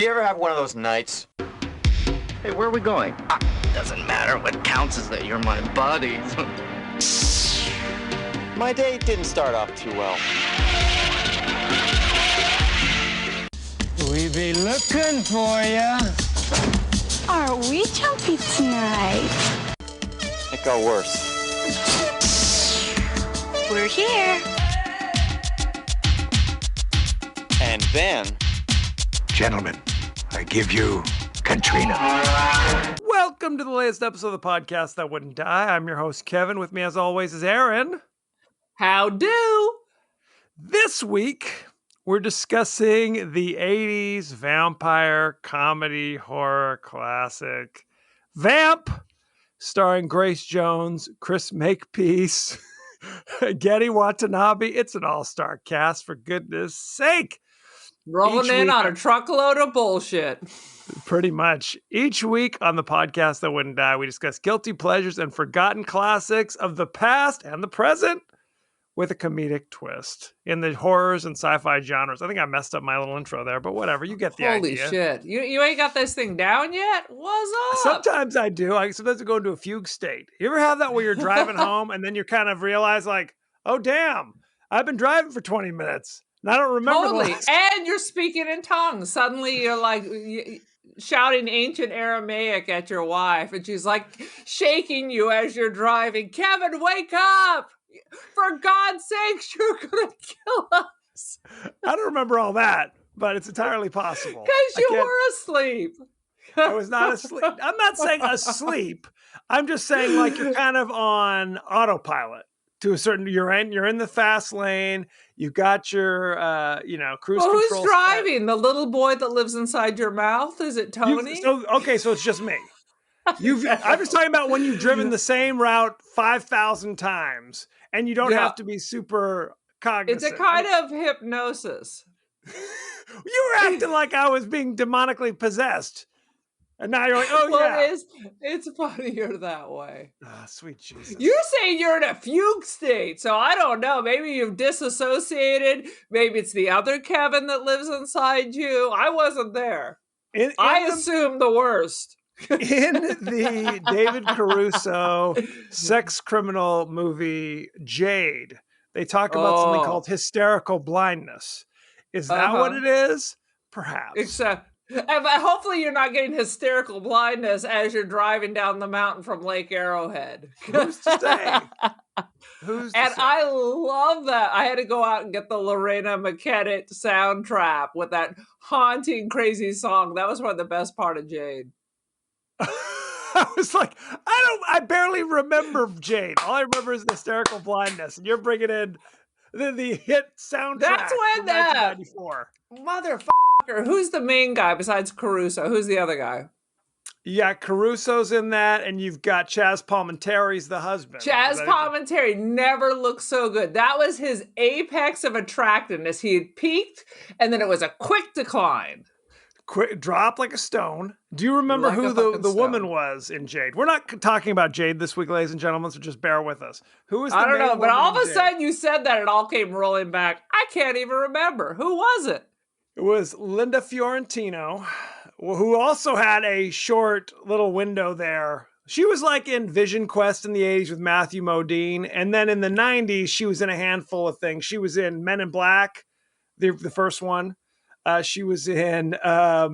Do you ever have one of those nights? Hey, where are we going? Doesn't matter. What counts is that you're my buddy. My day didn't start off too well. We be looking for ya. Are we jumpy tonight? It got worse. We're here. And then... Gentlemen, I give you Katrina. Welcome to the latest episode of the podcast that wouldn't die. I'm your host, Kevin. With me, as always, is Aaron. How do? This week, we're discussing the 80s vampire comedy horror classic, Vamp, starring Grace Jones, Chris Makepeace, Getty Watanabe. It's an all-star cast, for goodness sake. Rolling in on a truckload of bullshit. Pretty much. Each week on the podcast that wouldn't die, we discuss guilty pleasures and forgotten classics of the past and the present with a comedic twist in the horrors and sci-fi genres. I think I messed up my little intro there, but whatever. You get the idea. Holy shit. You ain't got this thing down yet? What's up? Sometimes I do. Sometimes I go into a fugue state. You ever have that where you're driving home and then you kind of realize like, oh, damn, I've been driving for 20 minutes. And I don't remember. Totally. And you're speaking in tongues. Suddenly you're like shouting ancient Aramaic at your wife. And she's like shaking you as you're driving. Kevin, wake up. For God's sakes, you're going to kill us. I don't remember all that, but it's entirely possible. Because you were asleep. I was not asleep. I'm not saying asleep. I'm just saying like you're kind of on autopilot to a certain, you're in the fast lane. You've got your, cruise control. Who's driving? The little boy that lives inside your mouth? Is it Tony? So it's just me. I'm just talking about when you've driven the same route 5,000 times and you don't have to be super cognizant. It's a kind of hypnosis. You were acting like I was being demonically possessed. And now you're like, oh, yeah. It's funnier that way. Ah, sweet Jesus. You're saying you're in a fugue state, so I don't know. Maybe you've disassociated. Maybe it's the other Kevin that lives inside you. I wasn't there. I assumed the worst. In the David Caruso sex criminal movie Jade, they talk about something called hysterical blindness. Is that what it is? Perhaps. Except, hopefully you're not getting hysterical blindness as you're driving down the mountain from Lake Arrowhead. Who's to say? I love that. I had to go out and get the Lorena McKennitt soundtrack with that haunting, crazy song. That was one of the best part of Jade. I was like, I barely remember Jade. All I remember is the hysterical blindness. And you're bringing in the hit soundtrack. That's when that 1994. Motherfucker. Who's the main guy besides Caruso? Who's the other guy? Yeah, Caruso's in that, and you've got Chaz Palminteri's the husband. Chaz Palminteri never looked so good. That was his apex of attractiveness. He had peaked, and then it was a quick decline. Quick drop like a stone. Do you remember who the woman was in Jade? We're not talking about Jade this week, ladies and gentlemen, so just bear with us. Who was the I don't know, but all of a Jade? sudden you said that, it all came rolling back. I can't even remember. Who was it? It was Linda Fiorentino, who also had a short little window there. She was like in Vision Quest in the 80s with Matthew Modine, and then in the 90s, she was in a handful of things. She was in Men in Black, the first one. She was in, Dogma,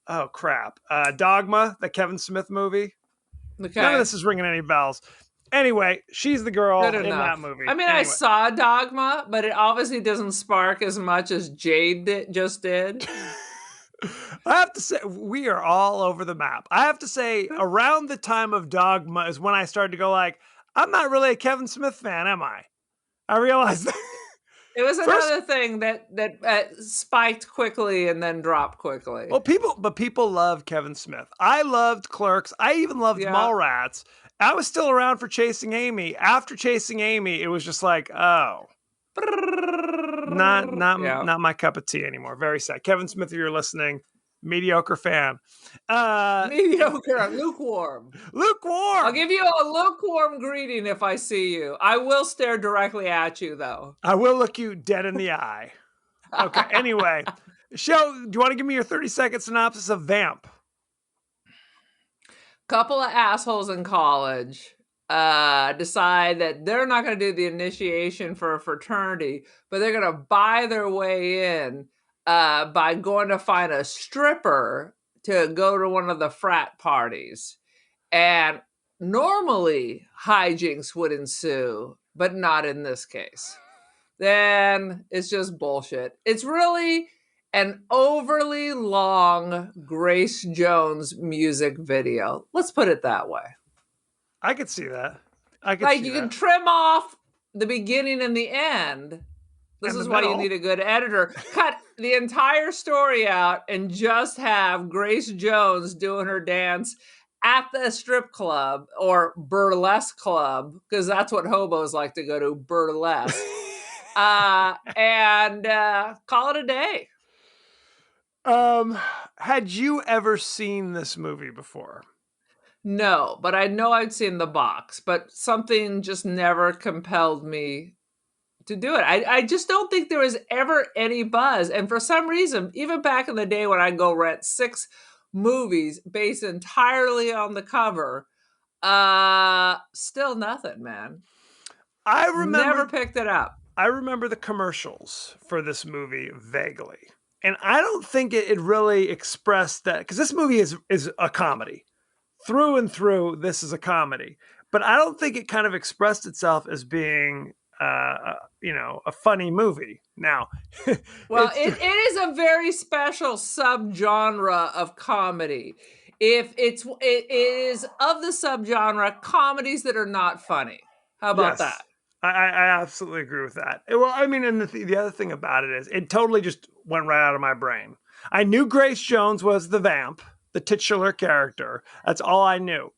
the Kevin Smith movie. Okay. None of this is ringing any bells. Anyway, she's the girl in that movie. I mean, anyway. I saw Dogma, but it obviously doesn't spark as much as Jade just did. I have to say, we are all over the map. I have to say, around the time of Dogma is when I started to go like, I'm not really a Kevin Smith fan, am I? I realized that. It was another thing that spiked quickly and then dropped quickly. Well, people love Kevin Smith. I loved Clerks. I even loved Mallrats. I was still around for Chasing Amy. After Chasing Amy, it was just like, oh, not my cup of tea anymore. Very sad. Kevin Smith, if you're listening, mediocre fan. Mediocre, lukewarm. Lukewarm. I'll give you a lukewarm greeting if I see you. I will stare directly at you, though. I will look you dead in the eye. Okay, anyway. Shell, do you want to give me your 30-second synopsis of Vamp? Couple of assholes in college decide that they're not going to do the initiation for a fraternity, but they're going to buy their way in by going to find a stripper to go to one of the frat parties. And normally hijinks would ensue, but not in this case. Then it's just bullshit. It's really an overly long Grace Jones music video. Let's put it that way. I could see that. Like you can trim off the beginning and the end. This is why you need a good editor. Cut the entire story out and just have Grace Jones doing her dance at the strip club or burlesque club, because that's what hobos like to go to, burlesque. And call it a day. Had you ever seen this movie before? No, but I know I'd seen the box, but something just never compelled me to do it. I just don't think there was ever any buzz. And for some reason, even back in the day when I go rent 6 movies based entirely on the cover, still nothing, man. I remember never picked it up. I remember the commercials for this movie vaguely. And I don't think it really expressed that, because this movie is a comedy. Through and through, this is a comedy. But I don't think it kind of expressed itself as being a funny movie. Now, well, it is a very special subgenre of comedy. It is of the subgenre comedies that are not funny. How about that? I absolutely agree with that. Well, I mean, and the other thing about it is it totally just went right out of my brain. I knew Grace Jones was the Vamp, the titular character. That's all I knew.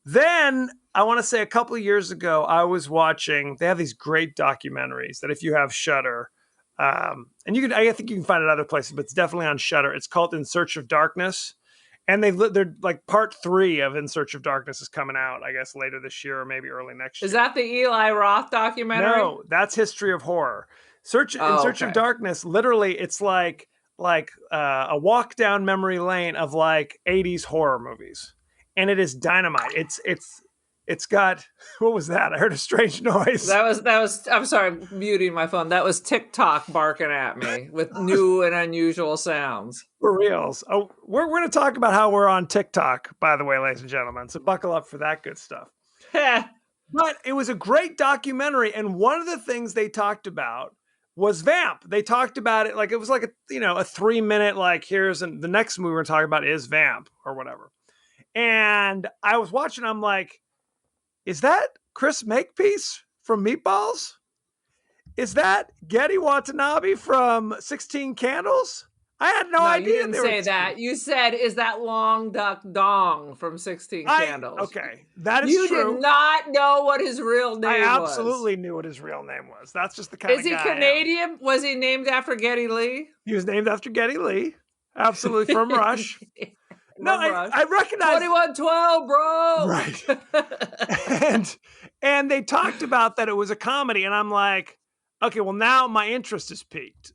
Then I want to say a couple of years ago, I was watching, they have these great documentaries that if you have Shudder, and I think you can find it other places, but it's definitely on Shudder. It's called In Search of Darkness. And they're like part 3 of In Search of Darkness is coming out, I guess, later this year or maybe early next year. Is that the Eli Roth documentary? No, that's History of Horror. In Search of Darkness, literally, it's like a walk down memory lane of like 80s horror movies. And it is dynamite. It's got, what was that? I heard a strange noise. That was I'm sorry, I'm muting my phone. That was TikTok barking at me with new and unusual sounds. For reals. Oh, we're going to talk about how we're on TikTok, by the way, ladies and gentlemen. So buckle up for that good stuff. But it was a great documentary. And one of the things they talked about was Vamp. They talked about it like it was like a 3-minute, like, here's the next movie we're talking about is Vamp or whatever. And I was watching, I'm like, is that Chris Makepeace from Meatballs? Is that Getty Watanabe from 16 Candles? I had no idea. You didn't say that. You said, is that Long Duck Dong from 16 Candles? Okay, that is true. You did not know what his real name was. I absolutely knew what his real name was. That's just the kind of guy. Is he Canadian? Was he named after Geddy Lee? He was named after Geddy Lee. Absolutely, from Rush. No, I recognize 2112, bro. Right. and they talked about that it was a comedy, and I'm like, okay, well now my interest is piqued.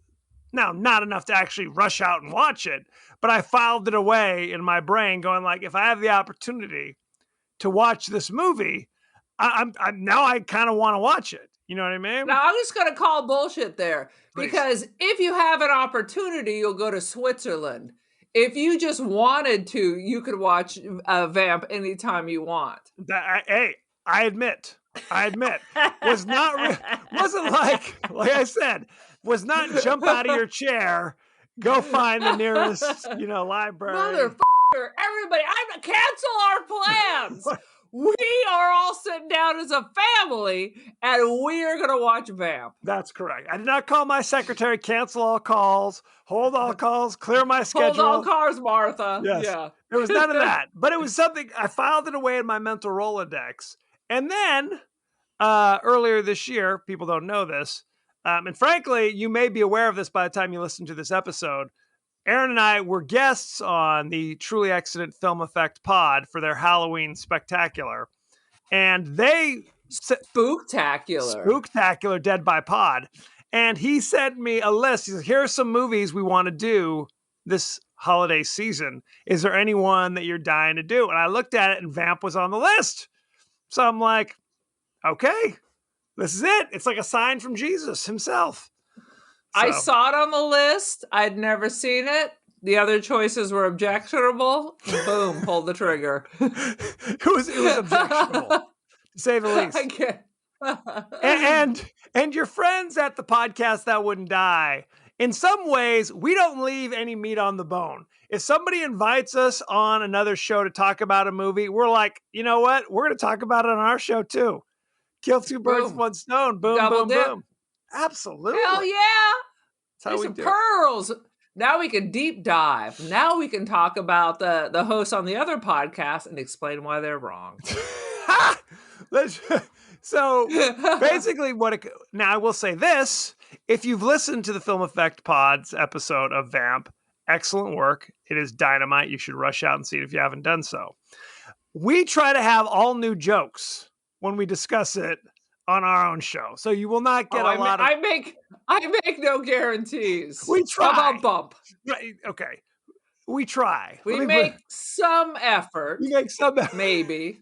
Now, not enough to actually rush out and watch it, but I filed it away in my brain, going like, if I have the opportunity to watch this movie, I'm now I kind of want to watch it. You know what I mean? Now I'm just gonna call bullshit there, because if you have an opportunity, you'll go to Switzerland. If you just wanted to, you could watch Vamp anytime you want. Hey, I admit, wasn't like I said, was not jump out of your chair, go find the nearest, library. Motherfucker, everybody, I'm gonna cancel our plans. We are all sitting down as a family, and we are going to watch Vamp. That's correct. I did not call my secretary, cancel all calls, hold all calls, clear my schedule. Hold all cars, Martha. Yes. Yeah. There was none of that. But it was something, I filed it away in my mental Rolodex. And then, earlier this year, people don't know this, and frankly, you may be aware of this by the time you listen to this episode, Aaron and I were guests on the Truly Excellent Film Effect pod for their Halloween spectacular. And they... Spooktacular Dead by Pod. And he sent me a list. He said, here are some movies we want to do this holiday season. Is there anyone that you're dying to do? And I looked at it and Vamp was on the list. So I'm like, okay, this is it. It's like a sign from Jesus himself. I saw it on the list. I'd never seen it. The other choices were objectionable. Boom, pulled the trigger. It was objectionable, to say the least. I can't. And your friends at the podcast That Wouldn't Die, in some ways, we don't leave any meat on the bone. If somebody invites us on another show to talk about a movie, we're like, you know what? We're going to talk about it on our show too. Kill two birds with one stone. Boom, Double boom, dip. boom. Absolutely. Hell yeah. That's how There's we some do pearls. Now we can deep dive. Now we can talk about the hosts on the other podcast and explain why they're wrong. So basically now I will say this, if you've listened to the Film Effect Pod's episode of Vamp, excellent work. It is dynamite. You should rush out and see it if you haven't done so. We try to have all new jokes when we discuss it on our own show. So you will not get a lot of... I make no guarantees. We try. Bump. Right, okay. We try. We make some effort. We make some effort. Maybe.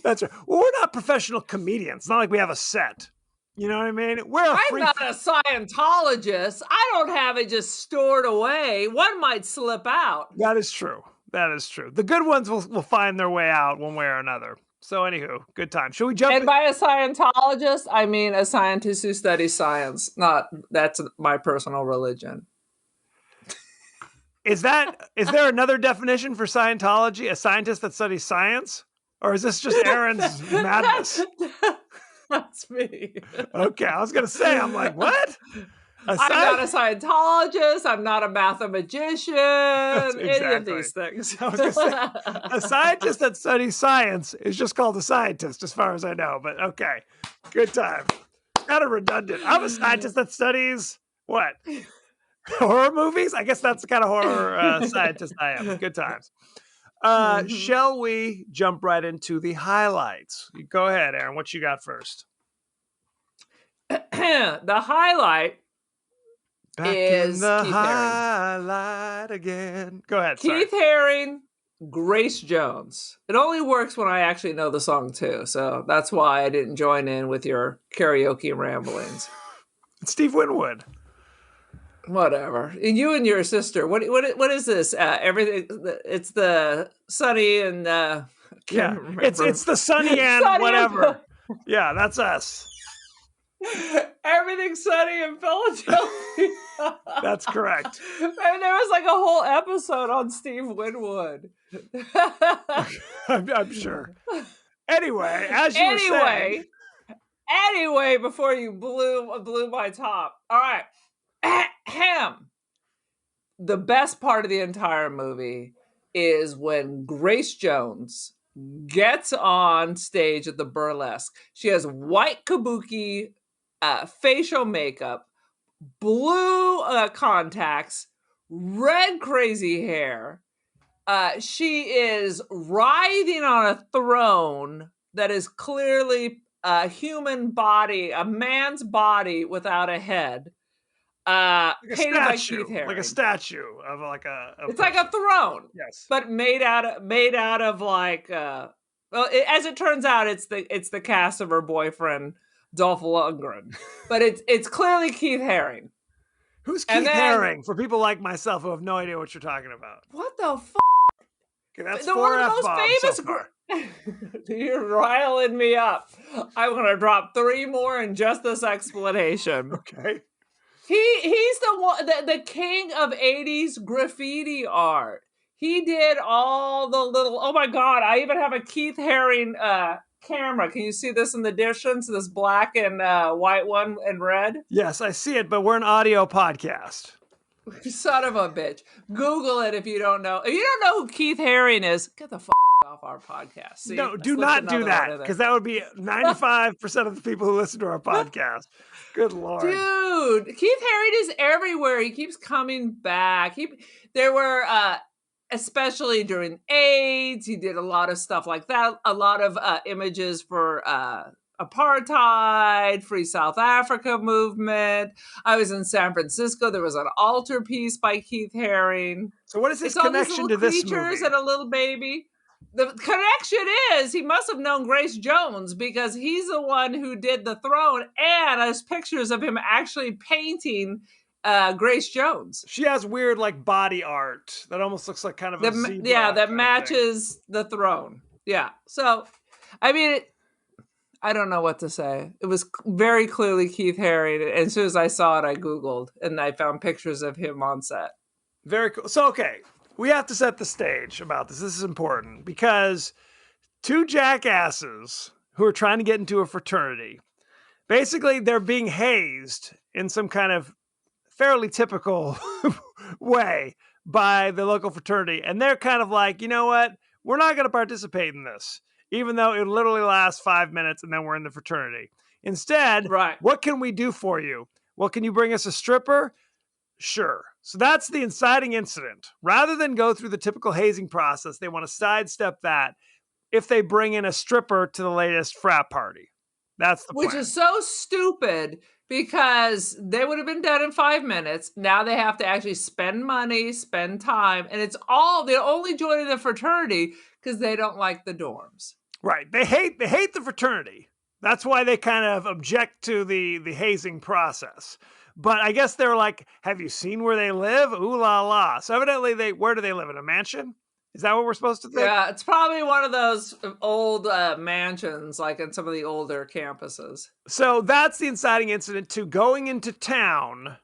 That's right. Well, we're not professional comedians. It's not like we have a set. You know what I mean? I'm not a Scientologist. I don't have it just stored away. One might slip out. That is true. That is true. The good ones will find their way out one way or another. So anywho, good time. Should we jump And by a Scientologist, I mean a scientist who studies science. That's my personal religion. Is there another definition for Scientology? A scientist that studies science? Or is this just Aaron's madness? That's me. Okay, I was going to say, I'm like, what? I'm not a Scientologist. I'm not a mathematician. Exactly. Any of these things. I was going to say, a scientist that studies science is just called a scientist, as far as I know. But okay, good time. Kind of redundant. I'm a scientist that studies what? Horror movies? I guess that's the kind of horror scientist I am. Good times. Shall we jump right into the highlights? Go ahead, Aaron. What you got first? The highlight is in the Keith highlight again. Go ahead. Keith Haring, Grace Jones. It only works when I actually know the song too, so that's why I didn't join in with your karaoke ramblings. It's Steve Winwood. Whatever. And you and your sister. What is this? Everything. It's the Sunny and yeah. It's the Sunny and Sunny whatever. Yeah, that's us. Everything Sunny in Philadelphia. That's correct. And there was like a whole episode on Steve Winwood. I'm sure. Anyway, as you were saying. Anyway, before you blew my top. All right. The best part of the entire movie is when Grace Jones gets on stage at the burlesque. She has white kabuki facial makeup, blue contacts, red crazy hair. She is writhing on a throne that is clearly a human body, a man's body without a head. Painted by Keith Haring. Like a statue of like a it's like a throne. Yes. But made out of like as it turns out, it's the cast of her boyfriend, Dolph Lundgren. But it's clearly Keith Haring. Who's Keith Haring? For people like myself who have no idea what you're talking about. What the fuck? Okay, that's one of the most famous. You're riling me up. I'm gonna drop 3 more in just this explanation. Okay. He's the one, the king of 80s graffiti art. He did all the little, oh my God, I even have a Keith Haring camera. Can you see this in the distance? This black and white one and red? Yes, I see it, but we're an audio podcast. Son of a bitch. Google it if you don't know. If you don't know who Keith Haring is, get the off our podcast. See, no, do not do that, because that would be 95% of the people who listen to our podcast. Good Lord. Dude, Keith Haring is everywhere. He keeps coming back. There were, especially during AIDS, he did a lot of stuff like that. A lot of images for apartheid, Free South Africa movement. I was in San Francisco. There was an altarpiece by Keith Haring. So what is his It's all these connection little to this creatures movie? and a little baby. The connection is he must have known Grace Jones because he's the one who did The Throne, and there's pictures of him actually painting Grace Jones. She has weird like body art that almost looks like kind of a zebra. Yeah, kind that of thing. matches The Throne. Yeah. So, I mean, I don't know what to say. It was very clearly Keith Haring. And as soon as I saw it, I Googled and I found pictures of him on set. Very cool. So, okay, we have to set the stage about this. This is important because two jackasses who are trying to get into a fraternity, basically, they're being hazed in some kind of fairly typical way by the local fraternity. And they're kind of like, you know what? We're not going to participate in this, even though it literally lasts 5 minutes and then we're in the fraternity. Instead, Right. what can we do for you? Well, can you bring us a stripper? Sure. So that's the inciting incident. Rather than go through the typical hazing process, they want to sidestep that if they bring in a stripper to the latest frat party. That's the Which plan. is so stupid because they would have been done in 5 minutes. Now they have to actually spend money, spend time, and it's all they're only joining the fraternity because they don't like the dorms. Right. They hate the fraternity. That's why they kind of object to the hazing process. But I guess they're like, have you seen where they live? Ooh la la. So evidently where do they live? In a mansion? Is that what we're supposed to think? Yeah, it's probably one of those old mansions, like in some of the older campuses. So that's the inciting incident to going into town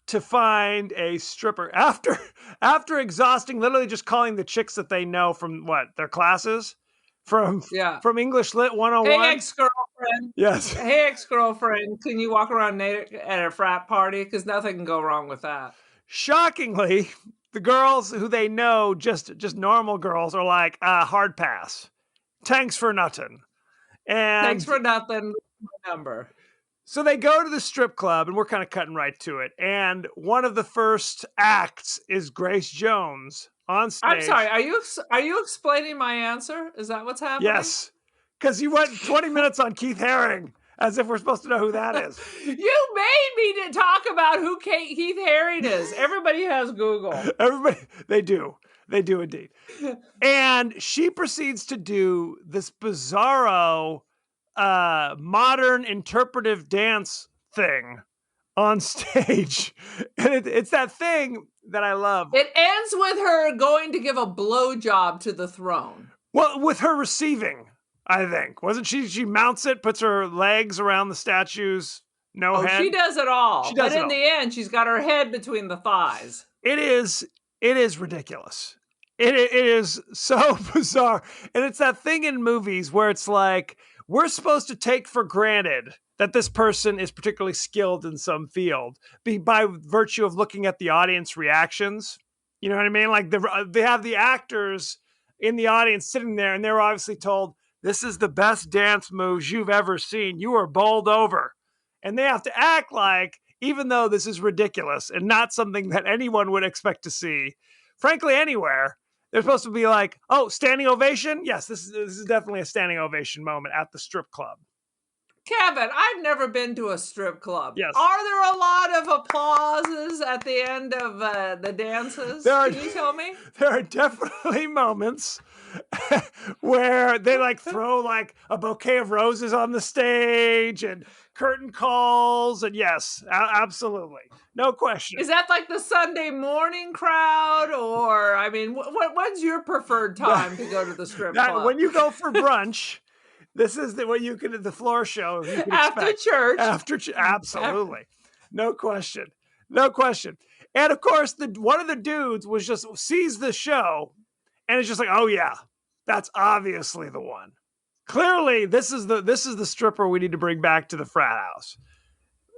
to find a stripper after exhausting, literally just calling the chicks that they know from their classes from English Lit 101. Hey, ex-girlfriend. Yes. Hey, ex-girlfriend, can you walk around naked at a frat party? Because nothing can go wrong with that. Shockingly, the girls who they know, just normal girls, are like, hard pass. Thanks for nothing. And thanks for nothing. Number. So they go to the strip club, and we're kind of cutting right to it. And one of the first acts is Grace Jones on stage. I'm sorry. Are you explaining my answer? Is that what's happening? Yes, because you went 20 minutes on Keith Haring, as if we're supposed to know who that is. You made me to talk about who Keith Haring is. Everybody has Google. Everybody, they do indeed. And she proceeds to do this bizarro modern interpretive dance thing on stage. And it's that thing that I love. It ends with her going to give a blowjob to the throne. Well, with her receiving, I think. Wasn't she? She mounts it, puts her legs around the statue's head. She does it all. She does but in the end, she's got her head between the thighs. It is ridiculous. It is so bizarre. And it's that thing in movies where it's like, we're supposed to take for granted that this person is particularly skilled in some field by virtue of looking at the audience reactions. You know what I mean? Like they have the actors in the audience sitting there, and they're obviously told, this is the best dance moves you've ever seen. You are bowled over. And they have to act like, even though this is ridiculous and not something that anyone would expect to see, frankly, anywhere, they're supposed to be like, oh, standing ovation? Yes, this is definitely a standing ovation moment at the strip club. Kevin, I've never been to a strip club. Yes. Are there a lot of applauses at the end of the dances? Can you tell me? There are definitely moments where they like throw like a bouquet of roses on the stage and curtain calls, and yes, absolutely, no question. Is that like the Sunday morning crowd, or I mean, when's your preferred time to go to the strip club? When you go for brunch. This is what you can, the floor show. You can after expect. church. Absolutely. No question. And of course, one of the dudes sees the show and is just like, oh yeah, that's obviously the one. Clearly, this is the stripper we need to bring back to the frat house.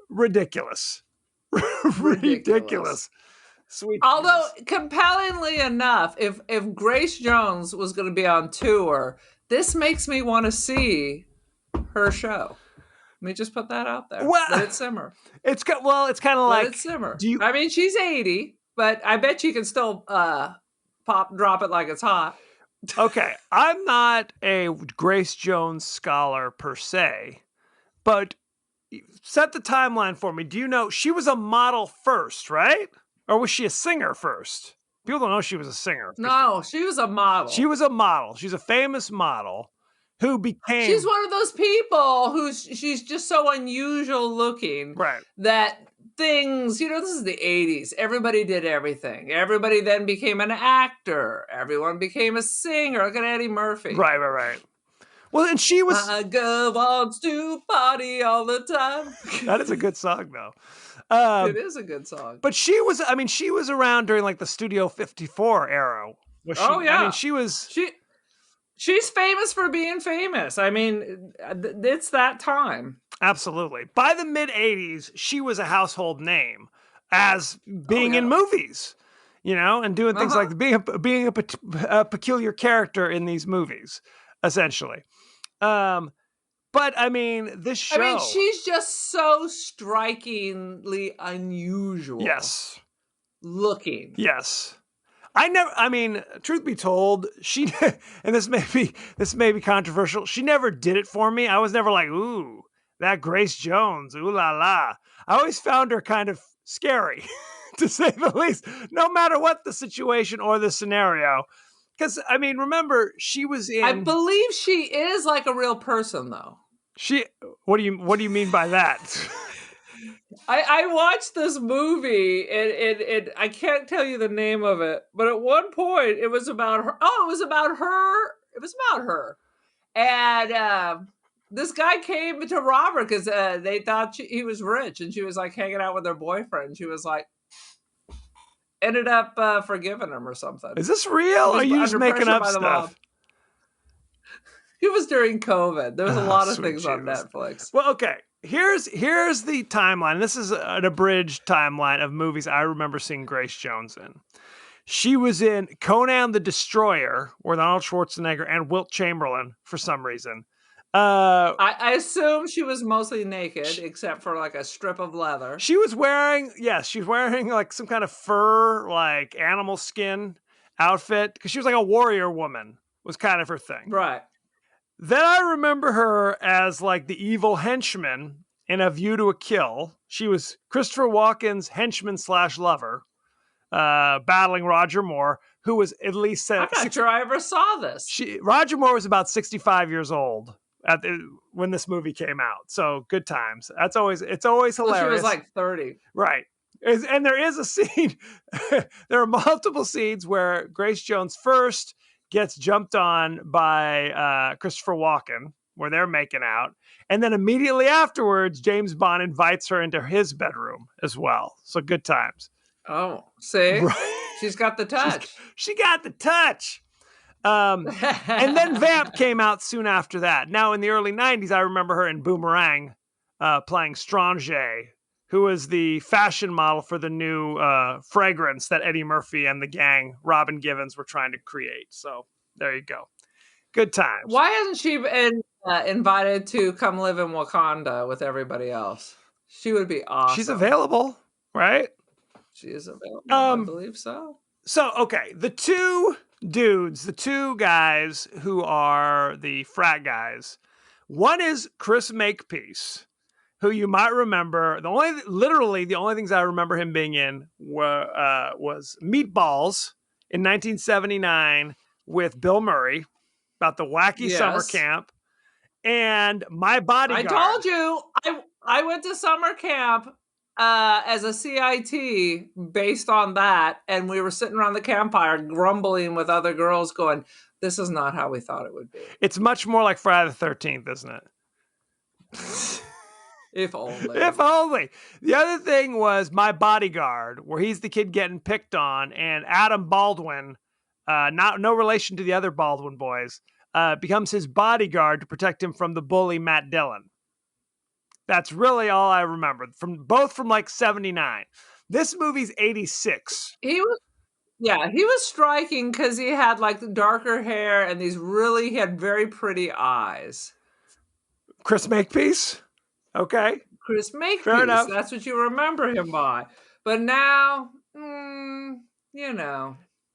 Ridiculous. Ridiculous. Sweet. Although, compellingly enough, if Grace Jones was going to be on tour, this makes me want to see her show. Let me just put that out there. Well, let it simmer. It's kind of like, let it simmer. I mean, she's 80, but I bet she can still drop it like it's hot. Okay, I'm not a Grace Jones scholar per se, but set the timeline for me. Do you know she was a model first, right? Or was she a singer first? People don't know she was a singer. No, she was a model. She was a model. She's a famous model who became. She's one of those people she's just so unusual looking, right. That things, this is the 80s. Everybody did everything. Everybody then became an actor. Everyone became a singer. Look at Eddie Murphy. Right. Well, and she was. My girl wants to party all the time. That is a good song, though. It is a good song. But she was around during like the Studio 54 era. Oh, yeah. I mean, She's famous for being famous. I mean, it's that time. Absolutely. By the mid 80s, she was a household name as being in movies, and doing things like being a peculiar character in these movies, essentially. But I mean, this show. I mean, she's just so strikingly unusual. Yes. Looking. Yes. Truth be told, and this may be controversial. She never did it for me. I was never like, ooh, that Grace Jones, ooh la la. I always found her kind of scary, to say the least, no matter what the situation or the scenario. Because, I mean, remember, she was in. I believe she is like a real person, though. What do you mean by that? I watched this movie and I can't tell you the name of it, but at one point it was about her. Oh, it was about her. And this guy came to rob her because they thought he was rich, and she was like hanging out with her boyfriend. She was like, ended up forgiving him or something. Is this real? Or are you just making up stuff? It was during COVID. There was a lot of things on Netflix. Well, okay. Here's the timeline. This is an abridged timeline of movies I remember seeing Grace Jones in. She was in Conan the Destroyer with Arnold Schwarzenegger and Wilt Chamberlain for some reason. I assume she was mostly naked, except for like a strip of leather. She was wearing like some kind of fur, like animal skin outfit, because she was like a warrior woman, was kind of her thing. Right. Then I remember her as like the evil henchman in A View to a Kill. She was Christopher Walken's henchman / lover, battling Roger Moore, who was at least. I'm not sure I ever saw this. Roger Moore was about 65 years old when this movie came out. So good times. It's always hilarious. So she was like 30. Right. And there is a scene. There are multiple scenes where Grace Jones first gets jumped on by Christopher Walken, where they're making out. And then immediately afterwards, James Bond invites her into his bedroom as well. So good times. Oh, see? Right. She's got the touch. She got the touch. And then Vamp came out soon after that. Now, in the early 90s, I remember her in Boomerang playing Strange, who was the fashion model for the new fragrance that Eddie Murphy and the gang, Robin Givens, were trying to create. So there you go. Good times. Why hasn't she been invited to come live in Wakanda with everybody else? She would be awesome. She's available, right? She is available. I believe so. So, okay, the two guys who are the frat guys. One is Chris Makepeace, who you might remember. Literally the only things I remember him being in was Meatballs in 1979 with Bill Murray about the wacky summer camp, and My Bodyguard. I told you I went to summer camp as a CIT based on that, and we were sitting around the campfire grumbling with other girls going, this is not how we thought it would be. It's much more like Friday the 13th, isn't it? If only. If only. The other thing was My Bodyguard, where he's the kid getting picked on, and Adam Baldwin, no relation to the other Baldwin boys, becomes his bodyguard to protect him from the bully Matt Dillon. That's really all I remember from like 79. This movie's 86. He was striking because he had like the darker hair and he had very pretty eyes. Chris Makepeace? Okay. Chris Makepeace. Fair enough. That's what you remember him by. But now,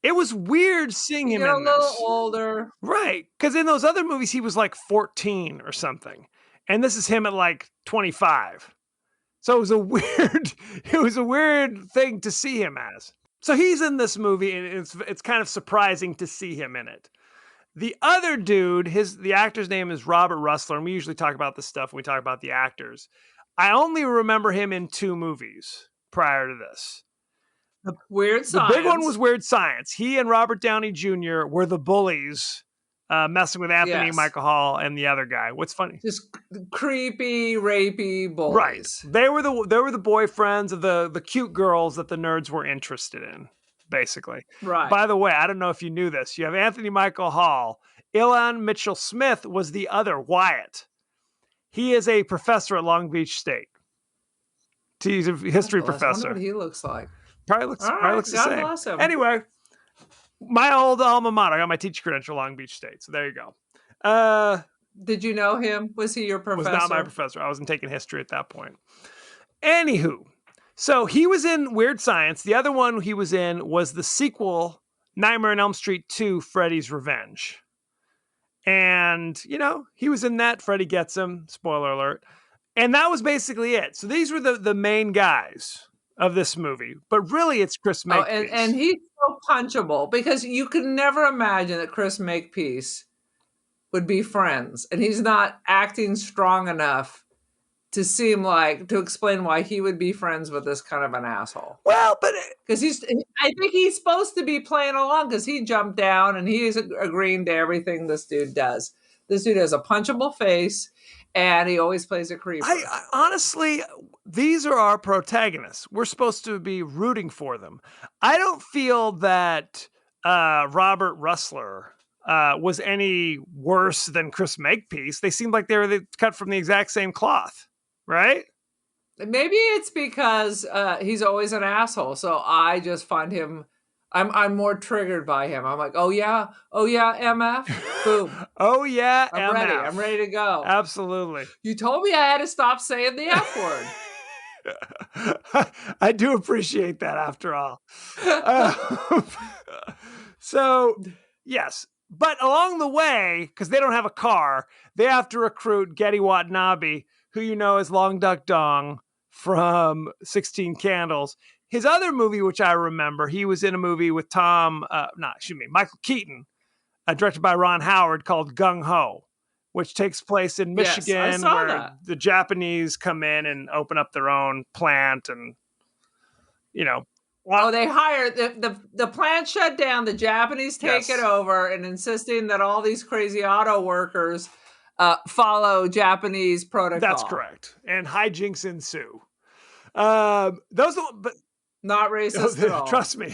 It was weird seeing him in this. A little older. Right. Because in those other movies, he was like 14 or something. and this is him at like 25. So it was a weird thing to see him as. So he's in this movie, and it's kind of surprising to see him in it. The other dude, the actor's name is Robert Russler, and we usually talk about this stuff when we talk about the actors. I only remember him in 2 movies prior to this. Weird Science. The big one was Weird Science. He and Robert Downey Jr. were the bullies, messing with Anthony Michael Hall and the other guy. What's funny? Just creepy, rapey bullies. Right. They were the boyfriends of the cute girls that the nerds were interested in, basically. Right. By the way, I don't know if you knew this. You have Anthony Michael Hall. Ilan Mitchell Smith was the other, Wyatt. He is a professor at Long Beach State. He's a history professor. I wonder what he looks like. Probably looks the God same. bless him. Anyway, my old alma mater. I got my teacher credential, Long Beach State. So there you go. Did you know him? Was he your professor? Was not my professor. I wasn't taking history at that point. Anywho, so he was in Weird Science. The other one he was in was the sequel, Nightmare on Elm Street 2, Freddy's Revenge. And, he was in that. Freddy gets him. Spoiler alert. And that was basically it. So these were the main guys of this movie. But really, it's Chris Makepeace. And he's so punchable because you could never imagine that Chris Makepeace would be friends. And he's not acting strong enough to seem like, to explain why he would be friends with this kind of an asshole. Well, but because I think he's supposed to be playing along because he jumped down and he's agreeing to everything this dude does. This dude has a punchable face and he always plays a creeper. I honestly, these are our protagonists. We're supposed to be rooting for them. I don't feel that Robert Russler was any worse than Chris Makepeace. They seemed like they were cut from the exact same cloth, right? Maybe it's because he's always an asshole. So I just find him, I'm more triggered by him. I'm like, oh yeah, MF, boom. Oh yeah, I'm ready to go. Absolutely. You told me I had to stop saying the F word. I do appreciate that after all. So, yes. But along the way, because they don't have a car, they have to recruit Getty Watanabe, who you know as Long Duck Dong from 16 Candles. His other movie, which I remember, he was in a movie with Michael Keaton, directed by Ron Howard, called Gung Ho, which takes place in Michigan, where the Japanese come in and open up their own plant, and they hire the plant shut down. The Japanese take it over and insisting that all these crazy auto workers follow Japanese protocol. That's correct, and hijinks ensue. Not racist at all. Trust me.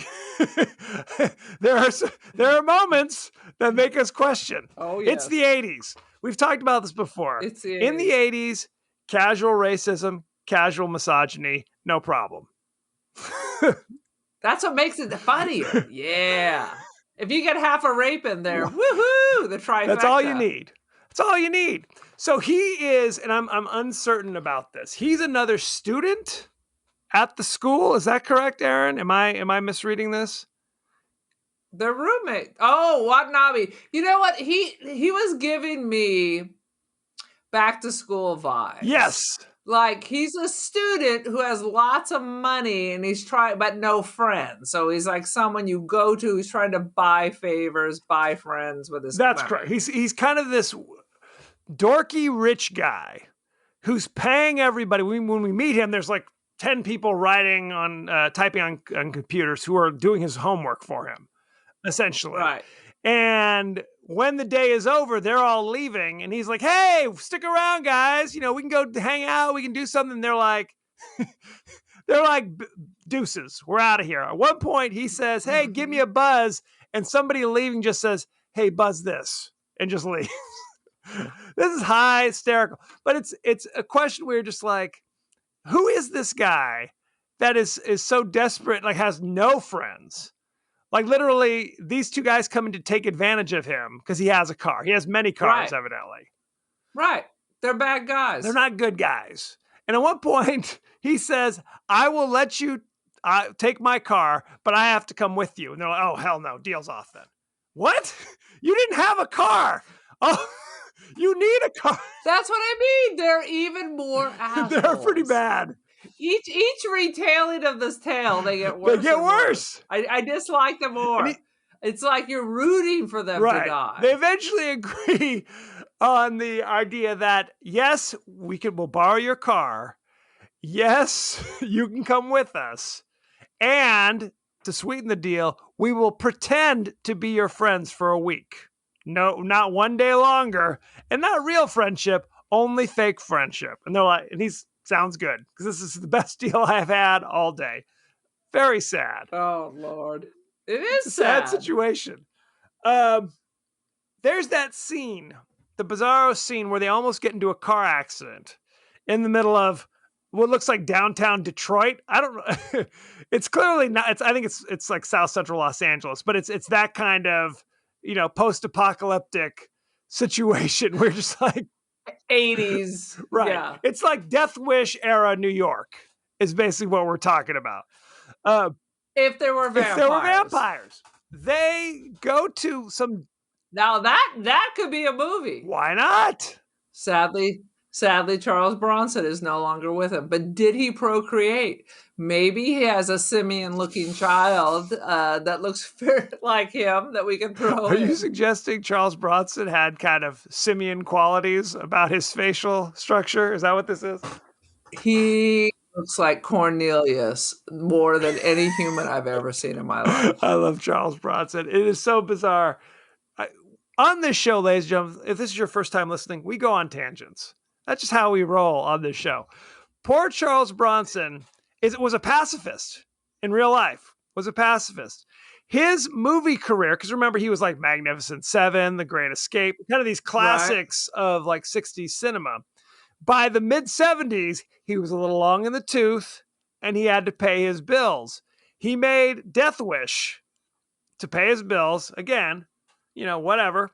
there are moments that make us question. Oh, yes. It's the 80s. We've talked about this before. It's the 80s. In the 80s, casual racism, casual misogyny, no problem. That's what makes it funnier. Yeah. If you get half a rape in there, woohoo, the trifecta. That's all you need. That's all you need. So he is, and I'm uncertain about this. He's another student at the school. Is that correct, Aaron? Am I misreading this? The roommate. Oh, Watanabe. You know what? He was giving me back to school vibes. Yes. Like he's a student who has lots of money and he's trying, but no friends. So he's like someone you go to who's trying to buy favors, buy friends with his That's money. correct. He's kind of this dorky rich guy who's paying everybody. When we meet him, there's like 10 people typing on computers who are doing his homework for him, essentially. Right. And when the day is over, they're all leaving. And he's like, hey, stick around, guys. We can go hang out. We can do something. They're like, deuces. We're out of here. At one point, he says, hey, give me a buzz. And somebody leaving just says, hey, buzz this. And just leaves. This is hysterical. But it's a question where you're just like, who is this guy that is so desperate, like has no friends? Like literally, these two guys coming to take advantage of him because he has a car. He has many cars, evidently. Right. They're bad guys. They're not good guys. And at one point, he says, I will let you take my car, but I have to come with you. And they're like, oh, hell no. Deal's off then. What? You didn't have a car. Oh, You need a car. That's what I mean. They're even more assholes. They're pretty bad. Each retailing of this tale, they get They worse. get and worse. I dislike them more. It's like you're rooting for them to die. They eventually agree on the idea that yes, we'll borrow your car. Yes, you can come with us. And to sweeten the deal, we will pretend to be your friends for a week. No, not one day longer. And not real friendship, only fake friendship. And they're like, and he sounds good because this is the best deal I've had all day. Very sad. Oh, Lord. It It's is a sad situation. There's that scene, the bizarro scene where they almost get into a car accident in the middle of what looks like downtown Detroit. I don't know. It's clearly not. I think it's like South Central Los Angeles, but it's that kind of post-apocalyptic situation where just like 80s. right. Yeah. It's like Death Wish era New York is basically what we're talking about. If there were vampires. They go to some. Now that could be a movie. Why not? Sadly, Charles Bronson is no longer with him. But did he procreate? Maybe he has a simian-looking child that looks like him that we can throw Are in. you suggesting Charles Bronson had kind of simian qualities about his facial structure? Is that what this is? He looks like Cornelius more than any human I've ever seen in my life. I love Charles Bronson. It is so bizarre. On this show, ladies and gentlemen, if this is your first time listening, we go on tangents. That's just how we roll on this show. Poor Charles Bronson was a pacifist in real life, was a pacifist. His movie career, because remember, he was like Magnificent Seven, The Great Escape, kind of these classics of like 60s cinema. By the mid-70s, he was a little long in the tooth, and he had to pay his bills. He made Death Wish to pay his bills. Again, whatever.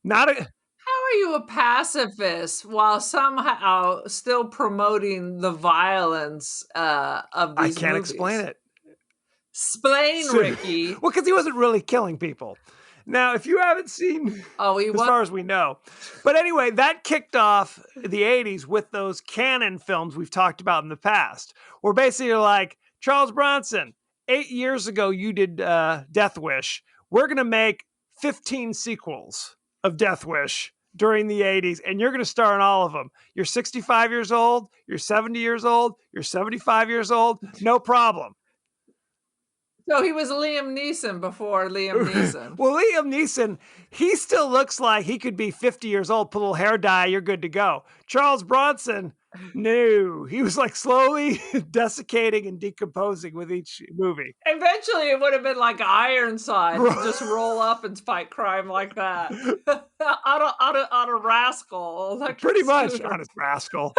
Not a... How are you a pacifist while somehow still promoting the violence of these I can't movies? explain it. Explain, Ricky. Well, because he wasn't really killing people. Now, if you haven't seen, as far as we know. But anyway, that kicked off the 80s with those canon films we've talked about in the past. Where basically like, Charles Bronson, 8 years ago you did Death Wish. We're going to make 15 sequels of Death Wish during the 80s, and you're going to star in all of them. You're 65 years old, you're 70 years old, you're 75 years old, no problem. So he was Liam Neeson before Liam Neeson. Well, Liam Neeson, he still looks like he could be 50 years old, put a little hair dye, you're good to go. Charles Bronson, no. He was like slowly desiccating and decomposing with each movie. Eventually, it would have been like Ironside. Just roll up and fight crime like that. on a rascal. Pretty much on a rascal.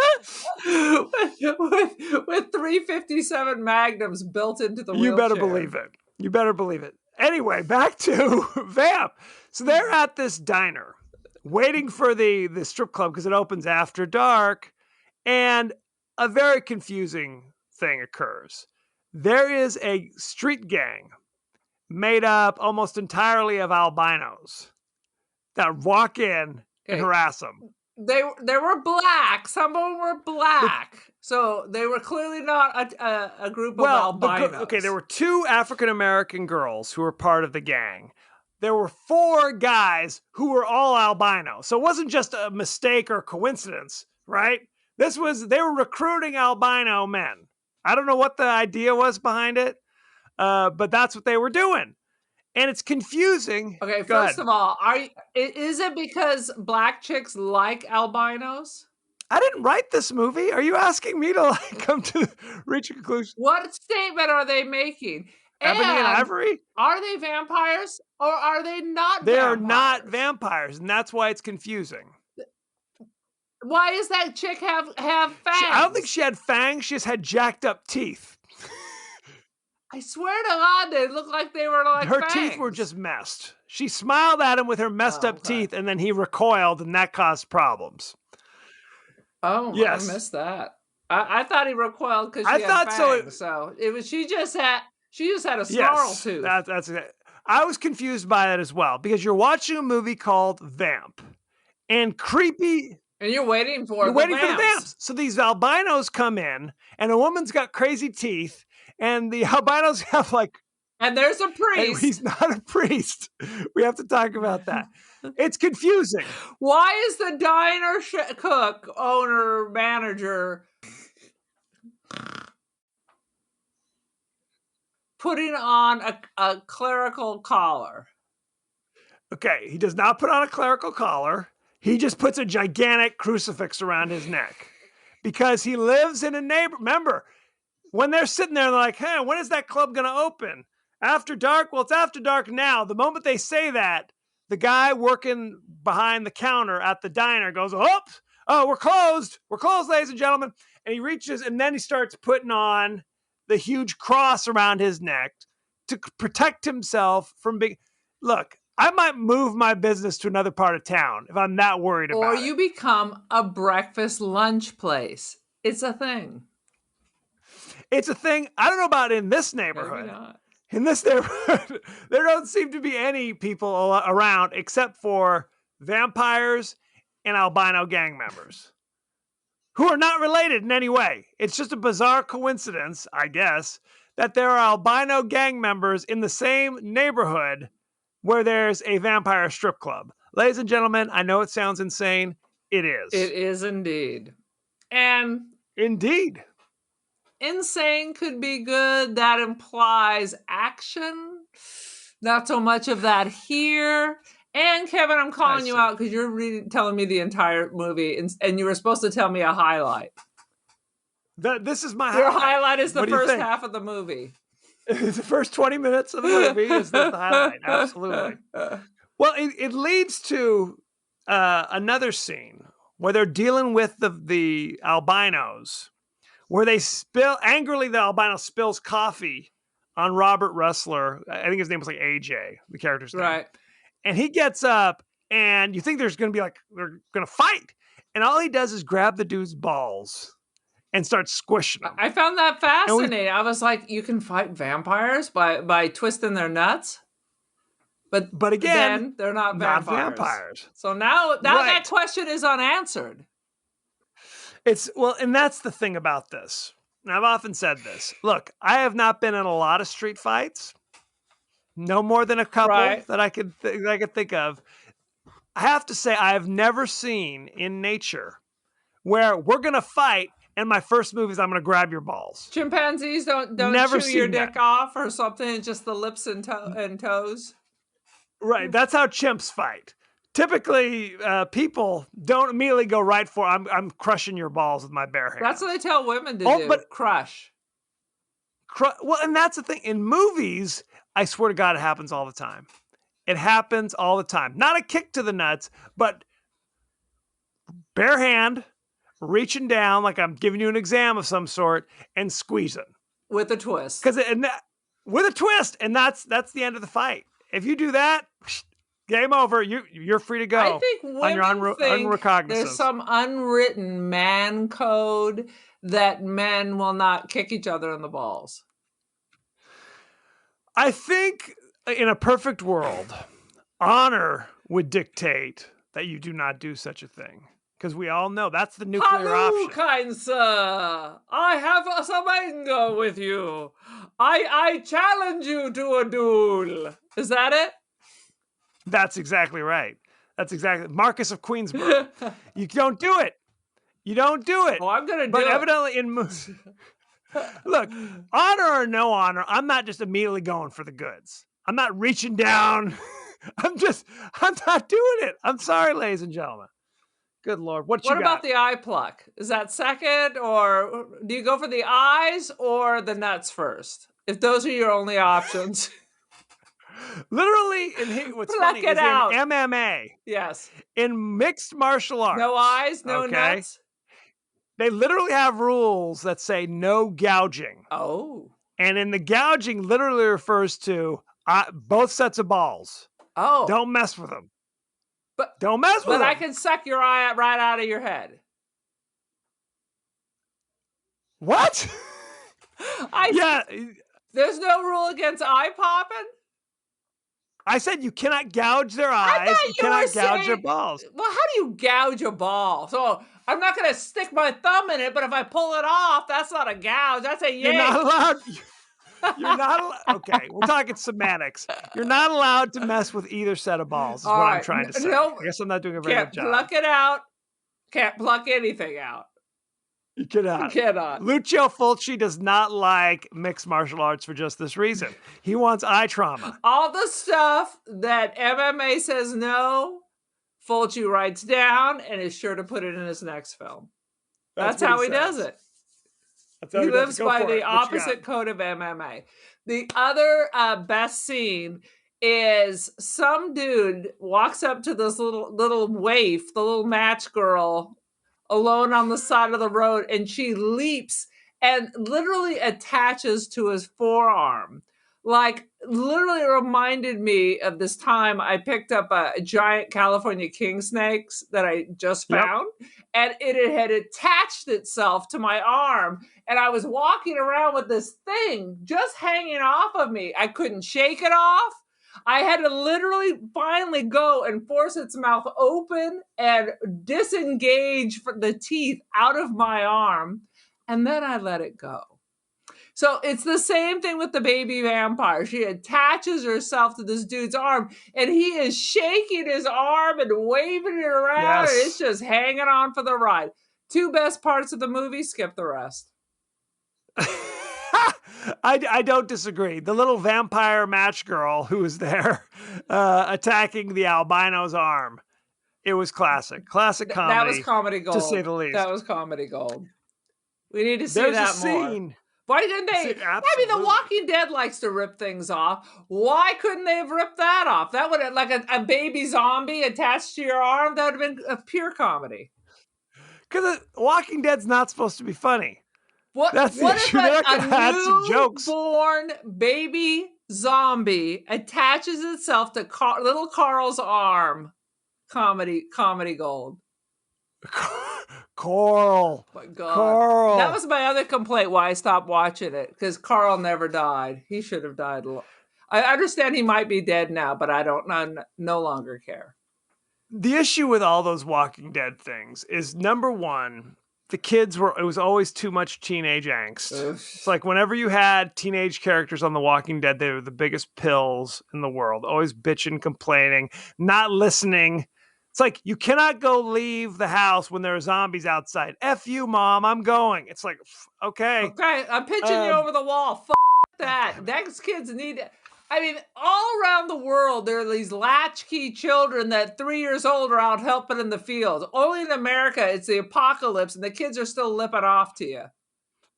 with 357 Magnums built into the wheelchair. You better believe it. You better believe it. Anyway, back to Vamp. So they're at this diner waiting for the strip club because it opens after dark. And a very confusing thing occurs. There is a street gang made up almost entirely of albinos that walk in and harass them. They were black. Some of them were black. So they were clearly not a group of albinos. There were 2 African-American girls who were part of the gang. There were 4 guys who were all albino. So it wasn't just a mistake or coincidence, right? They were recruiting albino men. I don't know what the idea was behind it, but that's what they were doing. And it's confusing. Okay, first of all, is it because black chicks like albinos? I didn't write this movie. Are you asking me to come to reach a conclusion? What statement are they making? Ebony and Ivory? Are they vampires or are they not They vampires? are not vampires, and that's why it's confusing. Why does that chick have fangs? I don't think she had fangs. She just had jacked up teeth. I swear to God, they look like they were like her fangs. teeth were just messed. She smiled at him with her messed up teeth, and then he recoiled, and that caused problems. Oh, yes. I missed that. I thought he recoiled because she had fangs. So it was she just had a snarl tooth. That's it. I was confused by it as well because you're watching a movie called Vamp. and creepy. And you're waiting for You're the waiting for the vamps. vamps. So these albinos come in, and a woman's got crazy teeth, and the albinos have like. And there's a And priest. he's not a priest. We have to talk about that. It's confusing. Why is the diner cook, owner, manager putting on a clerical collar? Okay, he does not put on a clerical collar. He just puts a gigantic crucifix around his neck because he lives in a neighbor. Remember, when they're sitting there, they're like, hey, when is that club going to open? After dark? Well, it's after dark now. The moment they say that, the guy working behind the counter at the diner goes, oh, we're closed. We're closed, ladies and gentlemen. And he reaches, and then he starts putting on the huge cross around his neck to protect himself from being. Look, I might move my business to another part of town if I'm that worried about it. Or you become a breakfast lunch place. It's a thing. It's a thing. I don't know about in this neighborhood. Maybe not. In this neighborhood, there don't seem to be any people around except for vampires and albino gang members who are not related in any way. It's just a bizarre coincidence, I guess, that there are albino gang members in the same neighborhood where there's a vampire strip club. Ladies and gentlemen, I know it sounds insane. It is. It is indeed. And indeed. Insane could be good. That implies action. Not so much of that here. And Kevin, I'm calling you out because you're telling me the entire movie, and you were supposed to tell me a highlight. This is my Your highlight. highlight is the first half of the movie. The first 20 minutes of the movie is the highlight. Absolutely. Well, it leads to another scene where they're dealing with the albinos, where they angrily, the albino spills coffee on Robert Ressler. I think his name was like AJ, the character's name. Right. And he gets up, and you think there's going to be like, they're going to fight. And all he does is grab the dude's balls and start squishing them. I found that fascinating. I was like, you can fight vampires by twisting their nuts? But again, they're not vampires. So now that question is unanswered. And that's the thing about this. And I've often said this. Look, I have not been in a lot of street fights. No more than a couple that I could think of. I have to say, I have never seen in nature where we're going to fight and my first move is I'm going to grab your balls. Chimpanzees don't chew your dick off or something, just the lips and toes. Right, that's how chimps fight. Typically, people don't immediately go right for I'm crushing your balls with my bare hands. That's what they tell women to do. But crush. Well, and that's the thing. In movies, I swear to God, it happens all the time. It happens all the time. Not a kick to the nuts, but bare hand, reaching down like I'm giving you an exam of some sort, and squeezing with a twist. With a twist, and that's the end of the fight. If you do that, game over. You're free to go. I think women think there's some unwritten man code that men will not kick each other in the balls. I think in a perfect world, honor would dictate that you do not do such a thing. Because we all know that's the nuclear option. Kind sir, I have some anger with you. I challenge you to a duel. Is that it? That's exactly right. That's exactly Marcus of Queensborough. You don't do it. You don't do it. Oh, I'm gonna do it. But evidently in look, honor or no honor, I'm not just immediately going for the goods. I'm not reaching down. I'm not doing it. I'm sorry, ladies and gentlemen. Good Lord. What about the eye pluck? Is that second, or do you go for the eyes or the nuts first? If those are your only options. Literally, what's funny is in MMA. Yes. In mixed martial arts. No eyes, no nuts. They literally have rules that say no gouging. Oh. And in the gouging literally refers to both sets of balls. Oh. Don't mess with them. Don't mess with them. But I can suck your eye right out of your head. What? There's no rule against eye popping? I said you cannot gouge their I eyes. thought You you were cannot gouge their saying, balls. well, how do you gouge a ball? So I'm not going to stick my thumb in it, but if I pull it off, that's not a gouge. That's a You're not yank. allowed. You're not allowed. Okay, we're talking semantics. You're not allowed to mess with either set of balls, is All what I'm right. trying to say. No, I guess I'm not doing a very can't good job. pluck it out. Can't pluck anything out. You cannot. Cannot. Lucio Fulci does not like mixed martial arts for just this reason. He wants eye trauma. All the stuff that MMA says no, Fulci writes down and is sure to put it in his next film. That's what how he does says. it. That's how He does it. lives Go by for the it. What you got? opposite code of MMA. The other best scene is some dude walks up to this little waif, the little match girl, alone on the side of the road, and she leaps and literally attaches to his forearm. Like, literally reminded me of this time I picked up a giant California king snakes that I just Yep. found, and it had attached itself to my arm, and I was walking around with this thing just hanging off of me. I couldn't shake it off. I had to literally finally go and force its mouth open and disengage the teeth out of my arm, and then I let it go. So it's the same thing with the baby vampire. She attaches herself to this dude's arm, and he is shaking his arm and waving it around, and it's just hanging on for the ride. Two best parts of the movie, skip the rest. I don't disagree. The little vampire match girl who was there attacking the albino's arm. It was classic. Classic comedy. That was comedy gold. To say the least. That was comedy gold. We need to see There's that a scene. more. Why didn't they? I mean, The Walking Dead likes to rip things off. Why couldn't they have ripped that off? That would have, like a baby zombie attached to your arm, that would have been a pure comedy. Because Walking Dead's not supposed to be funny. That's the What issue. if They're not gonna add some jokes. newborn baby zombie attaches itself to little Carl's arm? Comedy gold. Carl. My God. Carl. That was my other complaint why I stopped watching it, because Carl never died. He should have died. I understand he might be dead now, but I no longer care. The issue with all those Walking Dead things is, number one, it was always too much teenage angst. It's like whenever you had teenage characters on The Walking Dead, they were the biggest pills in the world, always bitching, complaining, not listening. It's like, you cannot go leave the house when there are zombies outside. F you, Mom, I'm going. It's like, okay. Okay, I'm pitching you over the wall. That. Next kids need... I mean, all around the world, there are these latchkey children that 3 years old are out helping in the fields. Only in America, it's the apocalypse, and the kids are still lipping off to you.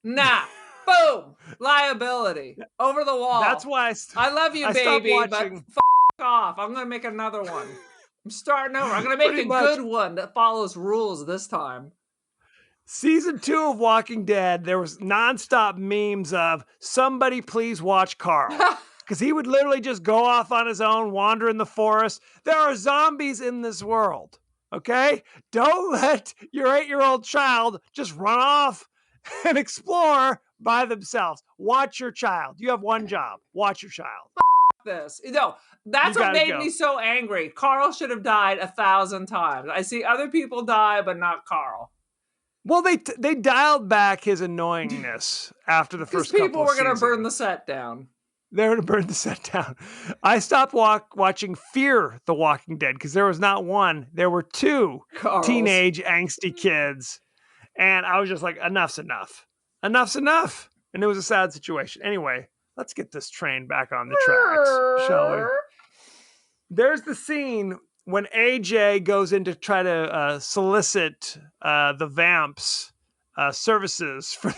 Nah. Boom. Liability. Over the wall. That's why I love you, baby, but off. I'm going to make another one. I'm starting over. I'm going to make a good one that follows rules this time. Season 2 of Walking Dead, there was nonstop memes of, somebody please watch Carl. Because he would literally just go off on his own, wander in the forest. There are zombies in this world, okay? Don't let your 8-year-old child just run off and explore by themselves. Watch your child. You have one job. Watch your child. This. No, that's what made me so angry. Carl should have died 1,000 times. I see other people die, but not Carl. Well, they dialed back his annoyingness after the first couple of seasons. People were going to burn the set down. They're going to burn the set down. I stopped watching Fear the Walking Dead because there was not one. There were 2 teenage angsty kids. And I was just like, enough's enough. Enough's enough. And it was a sad situation. Anyway, let's get this train back on the tracks, shall we? There's the scene when AJ goes in to try to solicit the Vamp's services for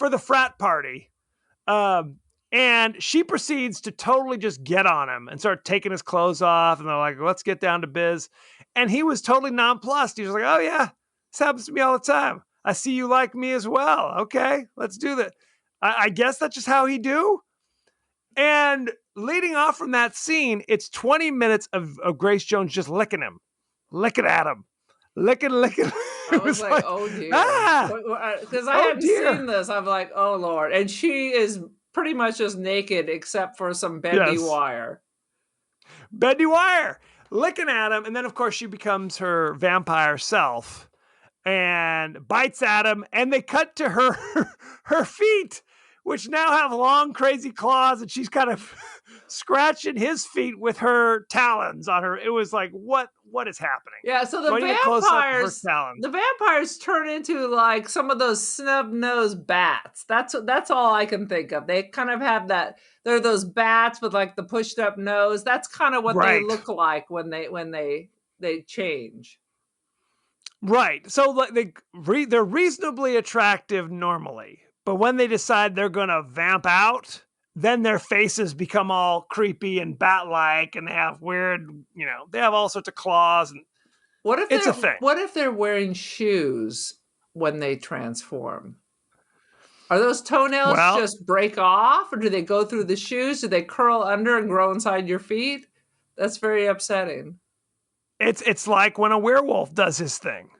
the frat party. And she proceeds to totally just get on him and start taking his clothes off. And they're like, let's get down to biz. And he was totally nonplussed. He was like, oh, yeah, this happens to me all the time. I see you like me as well. Okay, let's do that. I guess that's just how he do. And leading off from that scene, it's 20 minutes of Grace Jones just licking him, licking at him, licking. I was like, oh dear. Because I hadn't seen this. I'm like, oh Lord. And she is pretty much just naked except for some bendy wire. bendy wire, licking at him. And then, of course, she becomes her vampire self and bites at him. And they cut to her feet, which now have long, crazy claws. And she's kind of scratching his feet with her talons on her. It was like, what is happening? Yeah, so Do I need a close-up of her talons? the vampires turn into like some of those snub-nosed bats. That's all I can think of. They kind of have that. They're those bats with like the pushed-up nose. That's kind of what they look like when they change. Right. So like they're reasonably attractive normally, but when they decide they're gonna vamp out, then their faces become all creepy and bat-like, and they have weird, they have all sorts of claws, and it's a thing. What if they're wearing shoes when they transform? Are those toenails just break off, or do they go through the shoes? Do they curl under and grow inside your feet? That's very upsetting. It's like when a werewolf does his thing.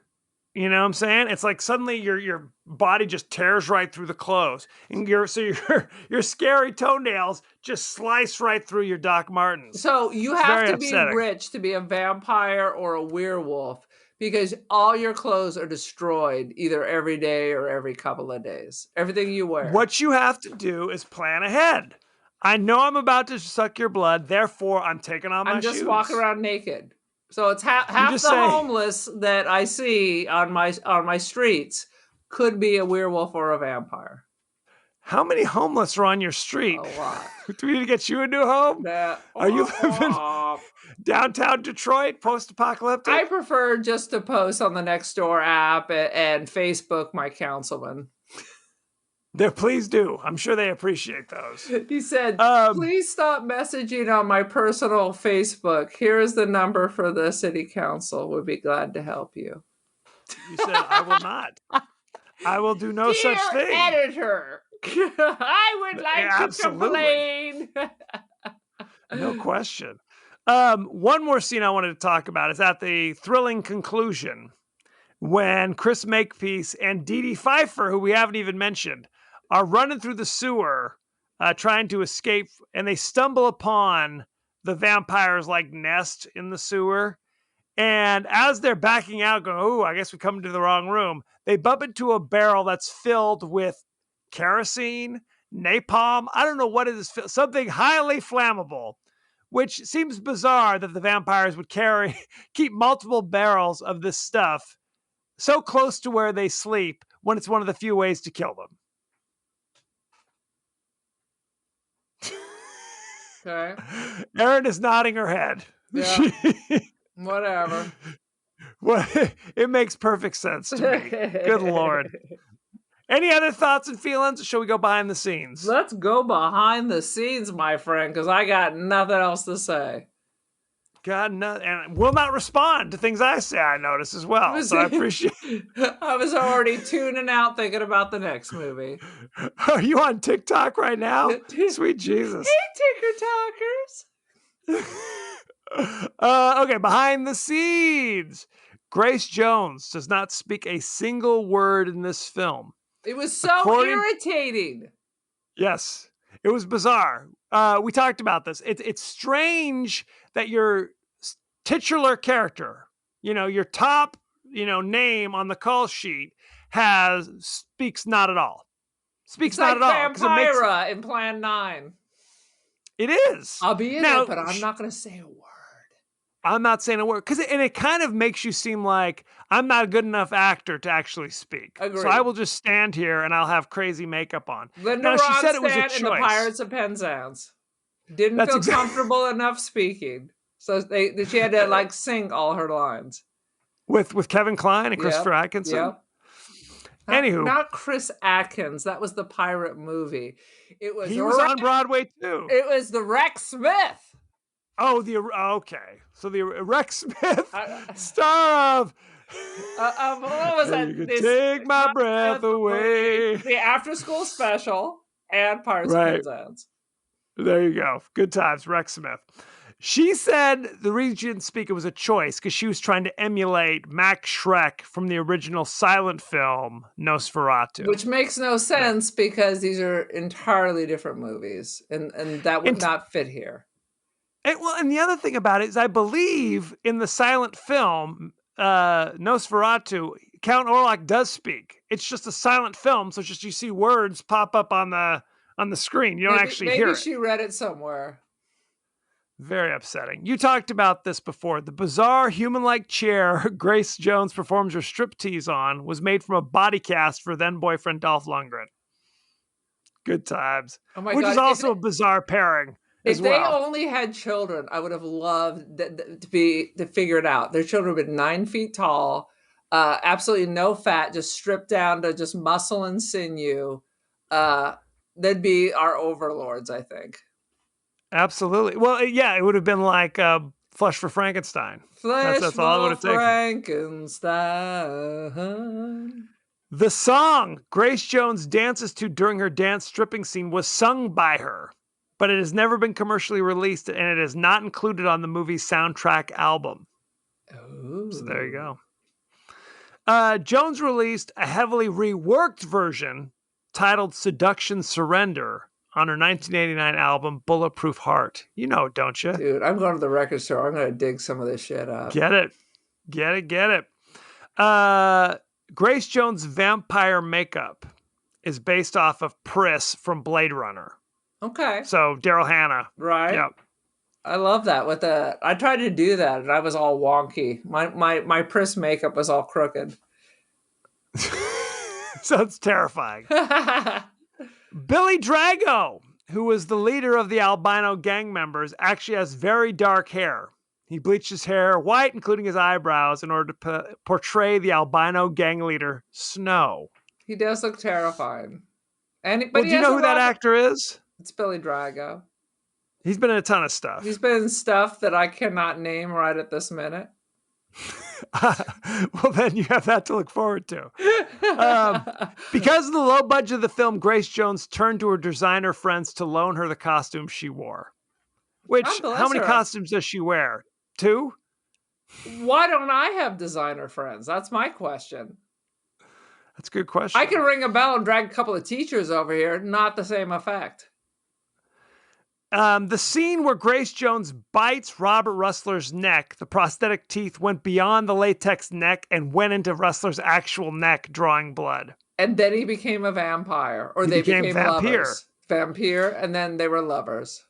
You know what I'm saying? It's like suddenly your body just tears right through the clothes, and your scary toenails just slice right through your Doc Martens. So you have to be rich to be a vampire or a werewolf, because all your clothes are destroyed either every day or every couple of days. Everything you wear. What you have to do is plan ahead. I know I'm about to suck your blood, therefore I'm taking on my shoes. I'm just walking around naked. So it's half the homeless that I see on my streets could be a werewolf or a vampire. How many homeless are on your street? A lot. Do we need to get you a new home? Are you living downtown Detroit, post-apocalyptic? I prefer just to post on the Nextdoor app and Facebook my councilman. Please do. I'm sure they appreciate those. He said, please stop messaging on my personal Facebook. Here is the number for the city council. We'd be glad to help you. You said, I will not. I will do no such thing. Editor, I would like to complain. No question. One more scene I wanted to talk about is at the thrilling conclusion when Chris Makepeace and Dee Dee Pfeiffer, who we haven't even mentioned, are running through the sewer trying to escape, and they stumble upon the vampire's like nest in the sewer. And as they're backing out, going, oh, I guess we come to the wrong room, they bump into a barrel that's filled with kerosene, napalm. I don't know what it is, something highly flammable, which seems bizarre that the vampires would keep multiple barrels of this stuff so close to where they sleep when it's one of the few ways to kill them. Okay. Erin is nodding her head. Yeah. Whatever. Well, it makes perfect sense to me. Good Lord. Any other thoughts and feelings? Or shall we go behind the scenes? Let's go behind the scenes, my friend, because I got nothing else to say. God, no, and will not respond to things I say, I notice as well. So I appreciate I was already tuning out thinking about the next movie. Are you on TikTok right now? Sweet Jesus. Hey, TikTokers. Okay, behind the scenes. Grace Jones does not speak a single word in this film. It was so irritating. Yes, it was bizarre. We talked about this. It's strange that your titular character, your top, name on the call sheet speaks not at all. Speaks not at all. Vampira in Plan 9. It is. I'll be in it, but I'm not going to say a word. I'm not saying a word because it kind of makes you seem like I'm not a good enough actor to actually speak. Agreed. So I will just stand here and I'll have crazy makeup on. Linda Ronstadt in the Pirates of Penzance didn't feel comfortable enough speaking, so she had to sing all her lines with Kevin Kline and Christopher Atkinson. Yep. Anywho, not Chris Atkins. That was the pirate movie. He was on Broadway too. It was the Rex Smith. Oh, okay. So the Rex Smith, star of what was that? You can take my breath away. The After School Special and Pirates of Penzance. There you go. Good times, Rex Smith. She said the reason she didn't speak, it was a choice because she was trying to emulate Max Schreck from the original silent film Nosferatu. Which makes no sense because these are entirely different movies, and that would not fit here. And the other thing about it is, I believe in the silent film Nosferatu, Count Orlok does speak. It's just a silent film, so it's just you see words pop up on the screen. You don't actually hear Maybe it. she read it somewhere. Very upsetting. You talked about this before. The bizarre human-like chair Grace Jones performs her striptease on was made from a body cast for then-boyfriend Dolph Lundgren. Good times. Oh my Which God. is also a bizarre pairing as If they well. only had children, I would have loved to figure it out. Their children would be 9 feet tall, absolutely no fat, just stripped down to just muscle and sinew. They'd be our overlords, I think. Absolutely. Well, yeah, it would have been like Flesh for Frankenstein. Flesh That's all it would have taken. Frankenstein. The song Grace Jones dances to during her dance stripping scene was sung by her, but it has never been commercially released, and it is not included on the movie's soundtrack album. Ooh. So there you go. Jones released a heavily reworked version titled Seduction Surrender on her 1989 album Bulletproof Heart. You know it, don't you? Dude, I'm going to the record store. I'm going to dig some of this shit up. Get it. Grace Jones' vampire makeup is based off of Pris from Blade Runner. Okay. So Daryl Hannah. Right. Yep. I love that. I tried to do that and I was all wonky. My Pris makeup was all crooked. Sounds terrifying. Billy Drago, who was the leader of the albino gang members, actually has very dark hair. He bleached his hair white, including his eyebrows, in order to portray the albino gang leader, Snow. He does look terrifying. Do you know who that actor is? It's Billy Drago. He's been in a ton of stuff. He's been in stuff that I cannot name right at this minute. Well, then you have that to look forward to. Because of the low budget of the film, Grace Jones turned to her designer friends to loan her the costume she wore. Which, how many costumes does she wear? 2? Why don't I have designer friends? That's my question. That's a good question. I can ring a bell and drag a couple of teachers over here. Not the same effect. The scene where Grace Jones bites Robert Rustler's neck, the prosthetic teeth went beyond the latex neck and went into Rustler's actual neck, drawing blood. And then he became a vampire, or they became lovers. Vampire, and then they were lovers.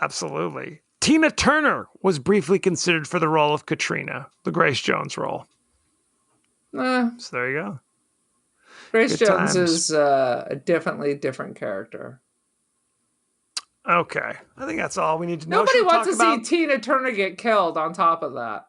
Absolutely. Tina Turner was briefly considered for the role of Katrina, the Grace Jones role. So there you go. Grace Jones is a different character. Okay. I think that's all we need to know. Nobody wants to see Tina Turner get killed on top of that.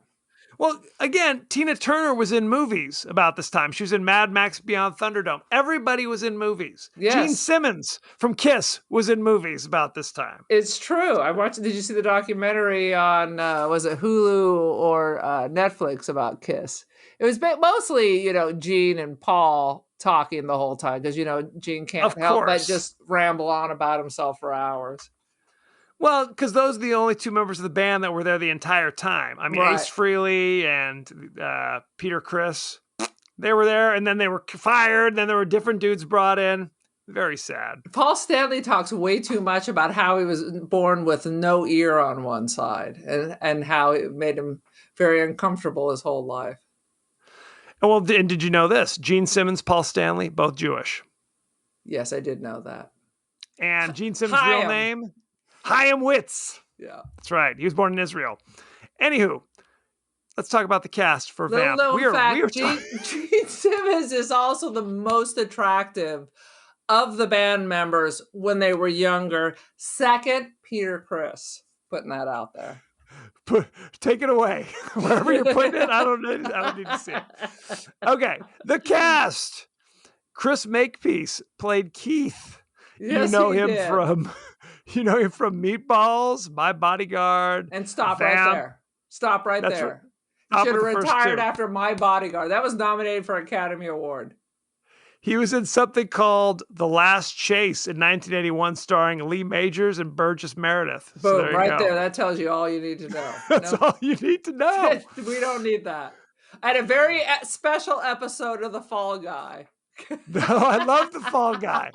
Well, again, Tina Turner was in movies about this time. She was in Mad Max Beyond Thunderdome. Everybody was in movies. Yes. Gene Simmons from Kiss was in movies about this time. It's true. Did you see the documentary on, was it Hulu or Netflix about Kiss? It was mostly, Gene and Paul talking the whole time because, Gene can't help but just ramble on about himself for hours. Well, because those are the only 2 members of the band that were there the entire time. I mean, right. Ace Frehley and Peter Criss, they were there, and then they were fired, and then there were different dudes brought in. Very sad. Paul Stanley talks way too much about how he was born with no ear on one side and how it made him very uncomfortable his whole life. Well, and did you know this? Gene Simmons, Paul Stanley, both Jewish. Yes, I did know that. And Gene Simmons' real name? Chaim Witz. Yeah. That's right. He was born in Israel. Anywho, let's talk about the cast for Vamp. Gene Simmons is also the most attractive of the band members when they were younger. Second, Peter Criss. Putting that out there. Take it away. Wherever you're putting it, I don't need to see it. Okay, the cast. Chris Makepeace played Keith. Yes, you know him from Meatballs, My Bodyguard, and Stop Vamp. Right There. Stop right there. Should have retired after My Bodyguard. That was nominated for an Academy Award. He was in something called The Last Chase in 1981, starring Lee Majors and Burgess Meredith. Boom, right there. That tells you all you need to know. That's all you need to know. We don't need that. I had a very special episode of The Fall Guy. No, I love The Fall Guy.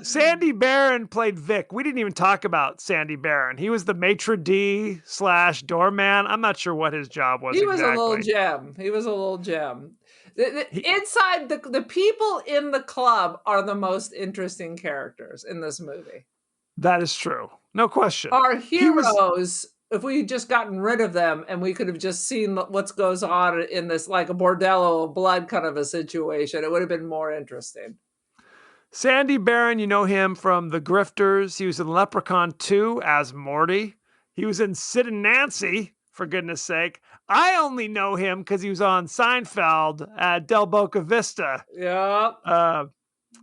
Sandy Barron played Vic. We didn't even talk about Sandy Barron. He was the maitre d' slash doorman. I'm not sure what his job was He was a little exactly. gem. He was a little gem. He- Inside the people in the club are the most interesting characters in this movie. That is true. No question. Our He was heroes, if we had just gotten rid of them and we could have just seen what goes on in this like a bordello of blood kind of a situation, it would have been more interesting. Sandy Barron, you know him from The Grifters. He was in Leprechaun 2 as Morty. He was in Sid and Nancy, for goodness sake. I only know him because he was on Seinfeld at Del Boca Vista. Yeah.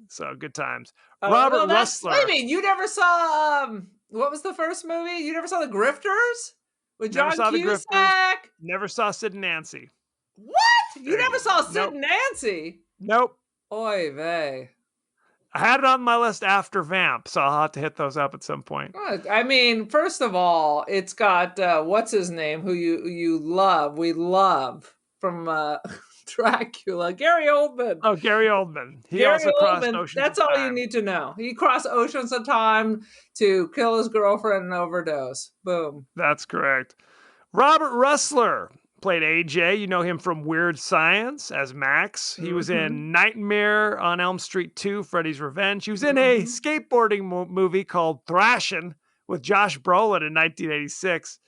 So good times. Robert Rustler. Wait a minute, you never saw what was the first movie? You never saw The Grifters with Never John saw The Cusack? Grifters. Never saw Sid and Nancy. What? You never saw Sid and Nancy? Nope. Oy vey. I had it on my list after Vamp, so I'll have to hit those up at some point. I mean, first of all, it's got what's his name, who we love from Dracula, Gary Oldman. Oh, Gary Oldman. He Gary also crossed Oldman, oceans. that's of all time. you need to know. He crossed oceans of time to kill his girlfriend and overdose. Boom. That's correct. Robert Rustler played AJ. You know him from Weird Science as Max. He was in Nightmare on Elm Street 2, Freddy's Revenge. He was in a skateboarding movie called Thrashin' with Josh Brolin in 1986.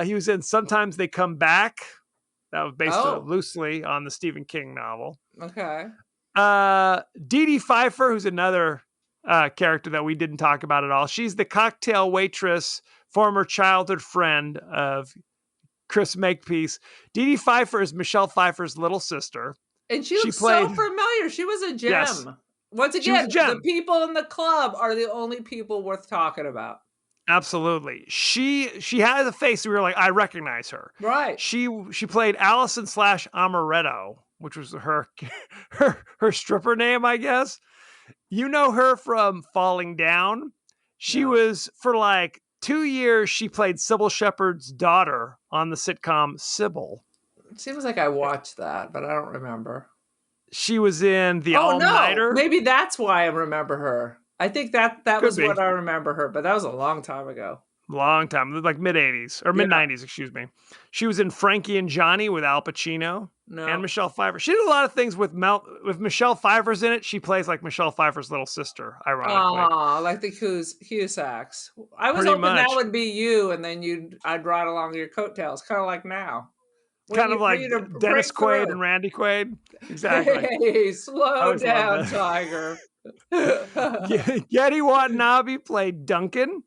He was in Sometimes They Come Back. That was based loosely on the Stephen King novel. Okay. Dee Dee Pfeiffer, who's another character that we didn't talk about at all. She's the cocktail waitress, former childhood friend of Chris Makepeace. Dee Dee Pfeiffer is Michelle Pfeiffer's little sister. And she looks so familiar. She was a gem. Yes. Once She was again, a gem. the people in the club are the only people worth talking about. Absolutely. She had a face we were like, I recognize her. Right. She played Allison / Amaretto, which was her stripper name, I guess. You know her from Falling Down. She was, for like 2 years, she played Sybil Shepherd's daughter on the sitcom Sybil. It seems like I watched that, but I don't remember. She was in The All-Nighter. No. Maybe that's why I remember her. I think that was what I remember her, but that was a long time ago. Long time, like mid-80s or mid-90s, excuse me. She was in Frankie and Johnny with Al Pacino and Michelle Pfeiffer. She did a lot of things with Michelle Pfeiffer's in it. She plays like Michelle Pfeiffer's little sister, ironically. Oh, like the Cusacks. I was hoping that would be you, and then I'd ride along your coattails, kind of like now. Kind of like Dennis Quaid and Randy Quaid. Exactly. Hey, slow down, Tiger. Getty Watanabe played Duncan.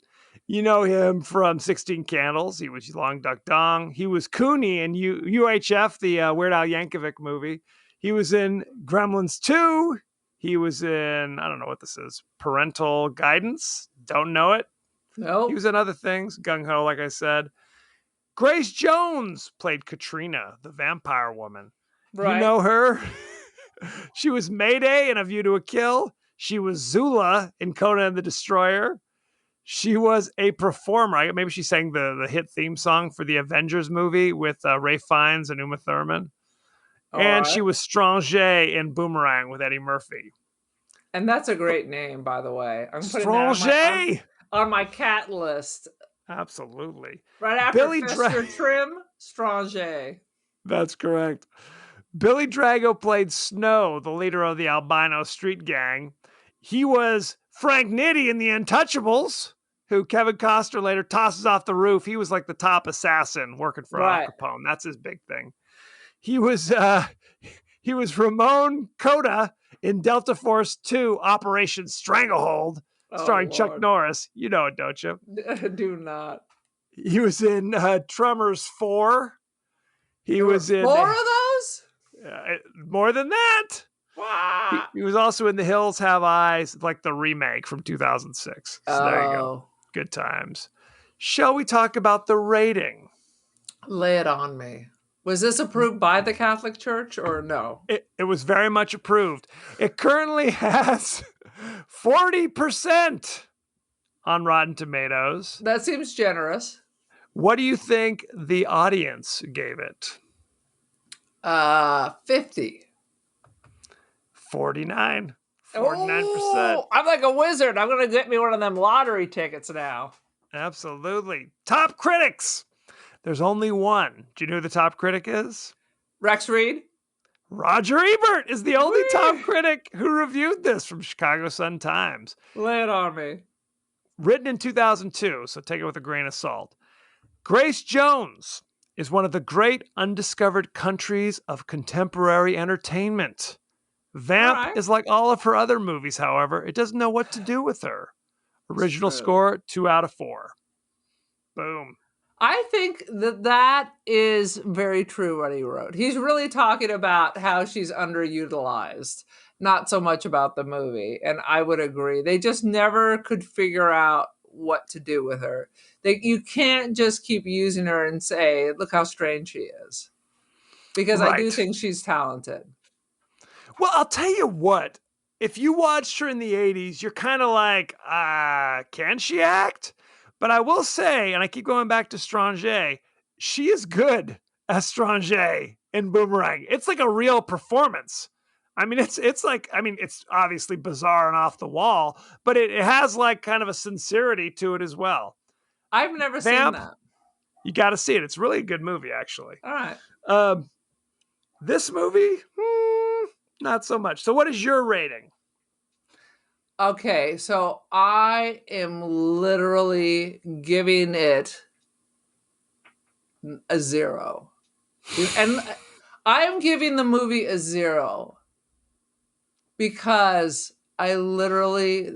You know him from 16 Candles. He was Long Duck Dong. He was Cooney in UHF, the Weird Al Yankovic movie. He was in Gremlins 2. He was in, I don't know what this is, Parental Guidance. Don't know it. No. He was in other things. Gung Ho, like I said. Grace Jones played Katrina, the vampire woman. Right. You know her? She was Mayday in A View to a Kill. She was Zula in Conan the Destroyer. She was a performer. Maybe she sang the hit theme song for the Avengers movie with Ray Fiennes and Uma Thurman. And she was Strange in Boomerang with Eddie Murphy. And that's a great name, by the way. I'm putting Strange that on my cat list. Absolutely. Right after Fester Trim, Strange. That's correct. Billy Drago played Snow, the leader of the albino street gang. He was Frank Nitti in The Untouchables, who Kevin Costner later tosses off the roof. He was like the top assassin working for Al Capone. That's his big thing. He was Ramon Coda in Delta Force 2 Operation Stranglehold, starring Chuck Norris. You know it, don't you? I do not. He was in Tremors 4. He was in more of those? More than that. Wow. He was also in The Hills Have Eyes, like the remake from 2006. So there you go. Good times. Shall we talk about the rating? Lay it on me. Was this approved by the Catholic Church or no? It was very much approved. It currently has 40% on Rotten Tomatoes. That seems generous. What do you think the audience gave it? 50. 49. 49%. Oh, I'm like a wizard. I'm gonna get me one of them lottery tickets now. Absolutely. Top critics. There's only one. Do you know who the top critic is? Rex Reed. Roger Ebert is the only top Whee! critic who reviewed this from Chicago Sun-Times. Lay it on me. Written in 2002, so take it with a grain of salt. Grace Jones is one of the great undiscovered countries of contemporary entertainment. Vamp All right. is like all of her other movies, however. It doesn't know what to do with her. Original true. score, 2 out of 4. Boom. I think that is very true what he wrote. He's really talking about how she's underutilized, not so much about the movie. And I would agree. They just never could figure out what to do with her. You can't just keep using her and say, look how strange she is. Because I do Right. think she's talented. Well, I'll tell you what. If you watched her in the 80s, you're kind of like, can she act? But I will say, and I keep going back to Stranger, she is good as Stranger in Boomerang. It's like a real performance. I mean, it's like, I mean, it's obviously bizarre and off the wall, but it has like kind of a sincerity to it as well. I've never seen Vamp, that. you got to see it. It's really a good movie, actually. All right. This movie, not so much. So what is your rating? Okay, so I am literally giving it a 0. And I am giving the movie a 0 because I literally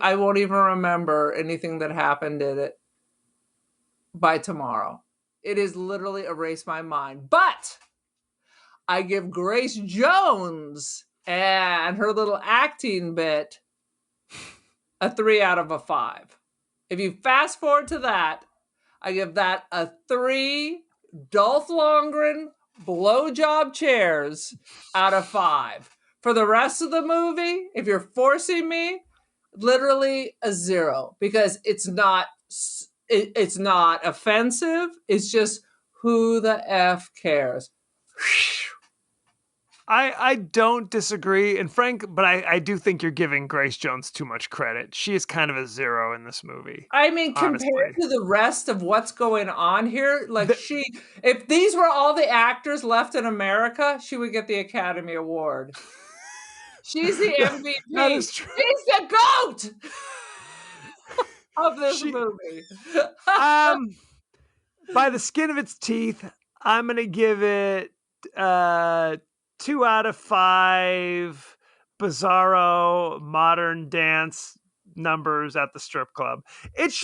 I won't even remember anything that happened in it by tomorrow. It is literally erased my mind. But I give Grace Jones and her little acting bit a 3 out of a 5. If you fast forward to that, I give that a 3 Dolph Lundgren blowjob chairs out of 5. For the rest of the movie, if you're forcing me, literally a 0 because it's not offensive. It's just who the F cares? I don't disagree, and Frank, but I do think you're giving Grace Jones too much credit. She is kind of a 0 in this movie. I mean, honestly. compared to the rest of what's going on here, like if these were all the actors left in America, she would get the Academy Award. She's the MVP. That is true. She's the GOAT of this movie. By the skin of its teeth, I'm going to give it 2 out of 5 bizarro modern dance numbers at the strip club. It's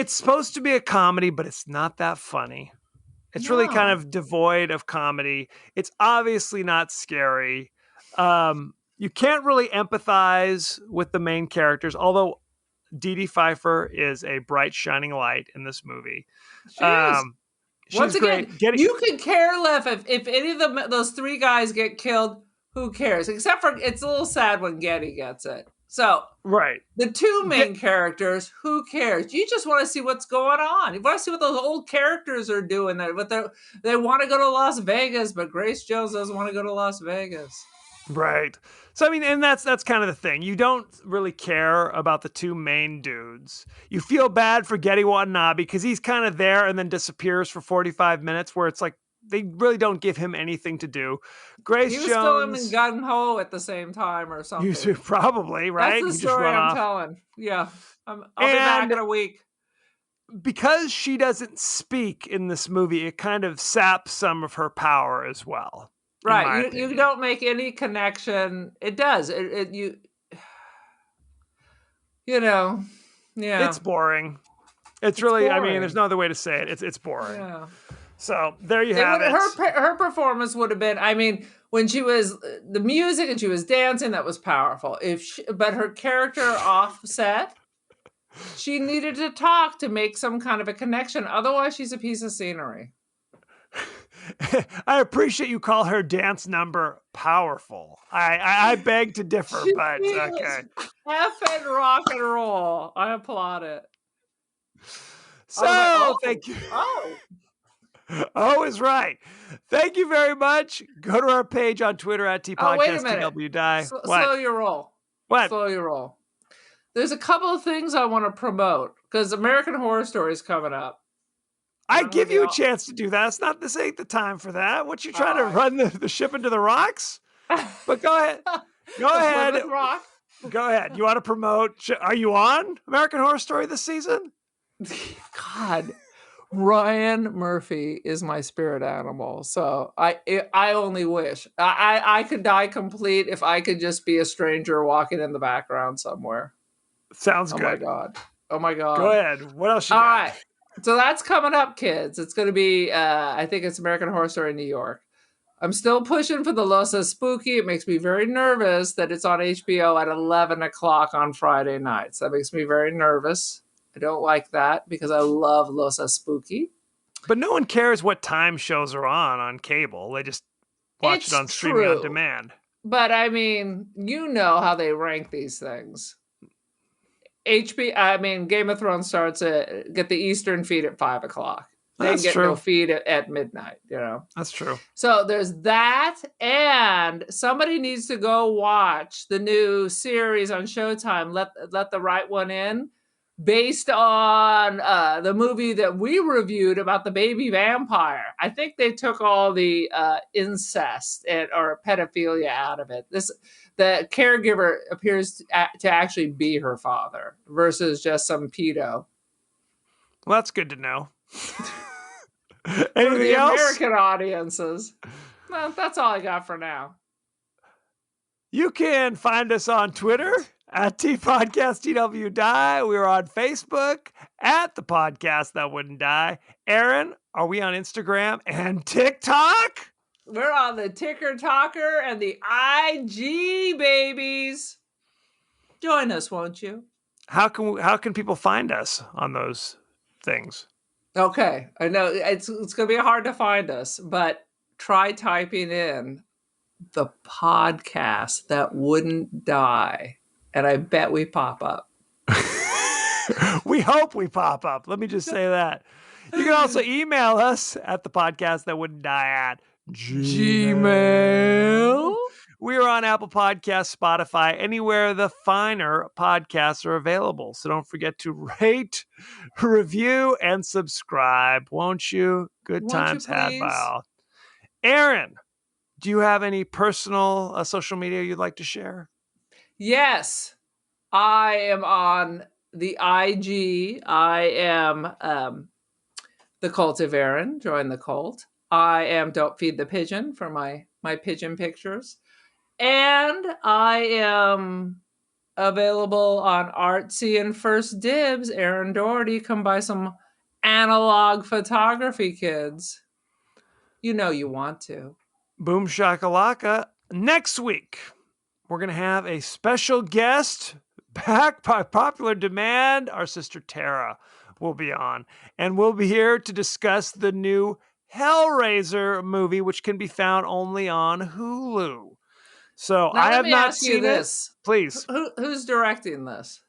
supposed to be a comedy, but it's not that funny. It's really kind of devoid of comedy. It's obviously not scary. You can't really empathize with the main characters, although Dee Dee Pfeiffer is a bright, shining light in this movie. She is. She's Once again, great. you could care less if any of those 3 guys get killed. Who cares? Except for it's a little sad when Getty gets it. So right, the 2 main characters. Who cares? You just want to see what's going on. You want to see what those old characters are doing. They want to go to Las Vegas, but Grace Jones doesn't want to go to Las Vegas. Right. So I mean, and that's kind of the thing. You don't really care about the 2 main dudes. You feel bad for Getty Watanabe because he's kind of there and then disappears for 45 minutes, where it's like they really don't give him anything to do. Grace He was Jones, still in Gung Ho at the same time or something. you probably right. That's the story I'm telling. Yeah, I'll be back in a week. Because she doesn't speak in this movie, it kind of saps some of her power as well. Right. You don't make any connection. It does. You know, yeah. It's boring. It's really, boring. I mean, there's no other way to say it. It's boring. Yeah. So there you have it. Her performance would have been, I mean, when she was the music and she was dancing, that was powerful. But her character offset, she needed to talk to make some kind of a connection. Otherwise, she's a piece of scenery. I appreciate you call her dance number powerful. I beg to differ, but okay. Effing rock and roll. I applaud it. So thank you. Oh. O is right. Thank you very much. Go to our page on Twitter at Oh, wait a minute. TPodcastTWDie. What? Slow your roll. What? Slow your roll. There's a couple of things I want to promote because American Horror Story is coming up. I give you a chance to do that. It's not this ain't the time for that. What you trying to run the ship into the rocks? But go ahead. Go ahead. Rock. Go ahead. You want to promote? Are you on American Horror Story this season? God, Ryan Murphy is my spirit animal. So I only wish I could die complete if I could just be a stranger walking in the background somewhere. Sounds good. Oh my God. Oh my God. Go ahead. What else you All got? right. So that's coming up, kids. It's going to be, I think it's American Horror Story in New York. I'm still pushing for the Losa Spooky. It makes me very nervous that it's on HBO at 11 o'clock on Friday nights. That makes me very nervous. I don't like that because I love Losa Spooky. But no one cares what time shows are on cable. They just watch it on streaming on demand. But I mean, you know how they rank these things. Game of Thrones starts get the Eastern feed at 5 o'clock. They get no feed at midnight, you know. That's true. So there's that, and somebody needs to go watch the new series on Showtime, Let the Right One In, based on the movie that we reviewed about the baby vampire. I think they took all the incest or pedophilia out of it. The caregiver appears to actually be her father versus just some pedo. Well, that's good to know. Anything else? American audiences. Well, that's all I got for now. You can find us on Twitter at TPodcastTWDie. We're on Facebook at The Podcast That Wouldn't Die. Aaron, are we on Instagram and TikTok? We're on the Ticker Talker and the IG, babies. Join us, won't you? How can people find us on those things? Okay, I know it's going to be hard to find us, but try typing in The Podcast That Wouldn't Die, and I bet we pop up. We hope we pop up. Let me just say that. You can also email us at thepodcastthatwouldn'tdie at Gmail. We're on Apple Podcasts, Spotify, anywhere the finer podcasts are available. So don't forget to rate, review, and subscribe, won't you? Good times had by all. Aaron, do you have any personal social media you'd like to share? Yes, I am on the IG. I am the Cult of Aaron. Join the cult. I am Don't Feed the Pigeon for my pigeon pictures. And I am available on Artsy and First Dibs. Aaron Doherty, come buy some analog photography, kids. You know you want to. Boom shakalaka. Next week, we're going to have a special guest back by popular demand. Our sister Tara will be on. And we'll be here to discuss the new Hellraiser movie, which can be found only on Hulu. So now, I have not seen this. It. Please. Who's directing this?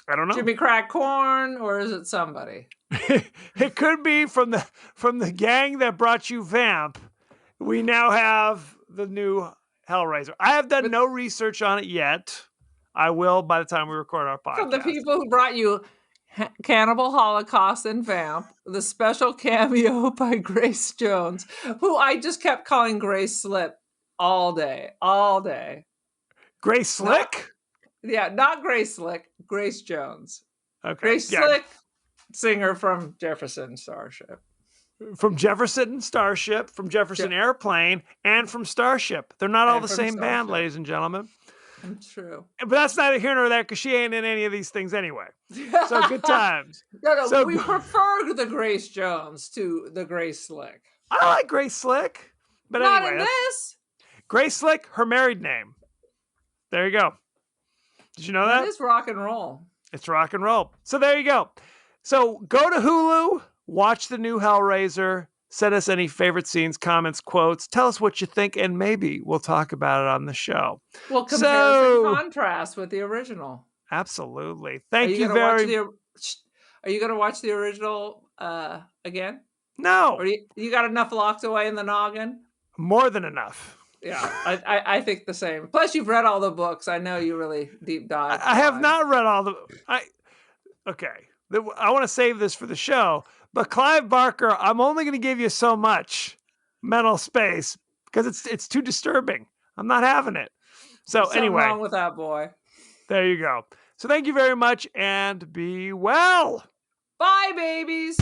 I don't know. Jimmy Crackcorn, or is it somebody? It could be from the gang that brought you Vamp. We now have the new Hellraiser. I have done no research on it yet. I will by the time we record our podcast. From the people who brought you Cannibal Holocaust and Vamp, the special cameo by Grace Jones, who I just kept calling Grace Slip all day. Grace Slick? Not Grace Slick, Grace Jones. Okay. Grace Slick, singer from Jefferson Starship. From Jefferson Starship, from Jefferson Airplane, and from Starship. They're not all the same band, ladies and gentlemen. True. But that's neither here nor there because she ain't in any of these things anyway. So good times. No, we prefer the Grace Jones to the Grace Slick. I like Grace Slick. But not anyway, in this. Grace Slick, her married name. There you go. Did you know that? It is rock and roll. It's rock and roll. So there you go. So go to Hulu, watch the new Hellraiser, send us any favorite scenes, comments, quotes, tell us what you think, and maybe we'll talk about it on the show. Well, comparison contrast with the original. Absolutely. Thank you very much. Are you going to watch the original again? No, Or you got enough locked away in the noggin? more than enough. Yeah, I think the same. Plus, you've read all the books. I know you really deep dive. I have Clive. not read all the. Okay. I want to save this for the show, but Clive Barker, I'm only going to give you so much mental space because it's too disturbing. I'm not having it. So Something anyway, wrong with that boy. there you go. So thank you very much and be well. Bye, babies.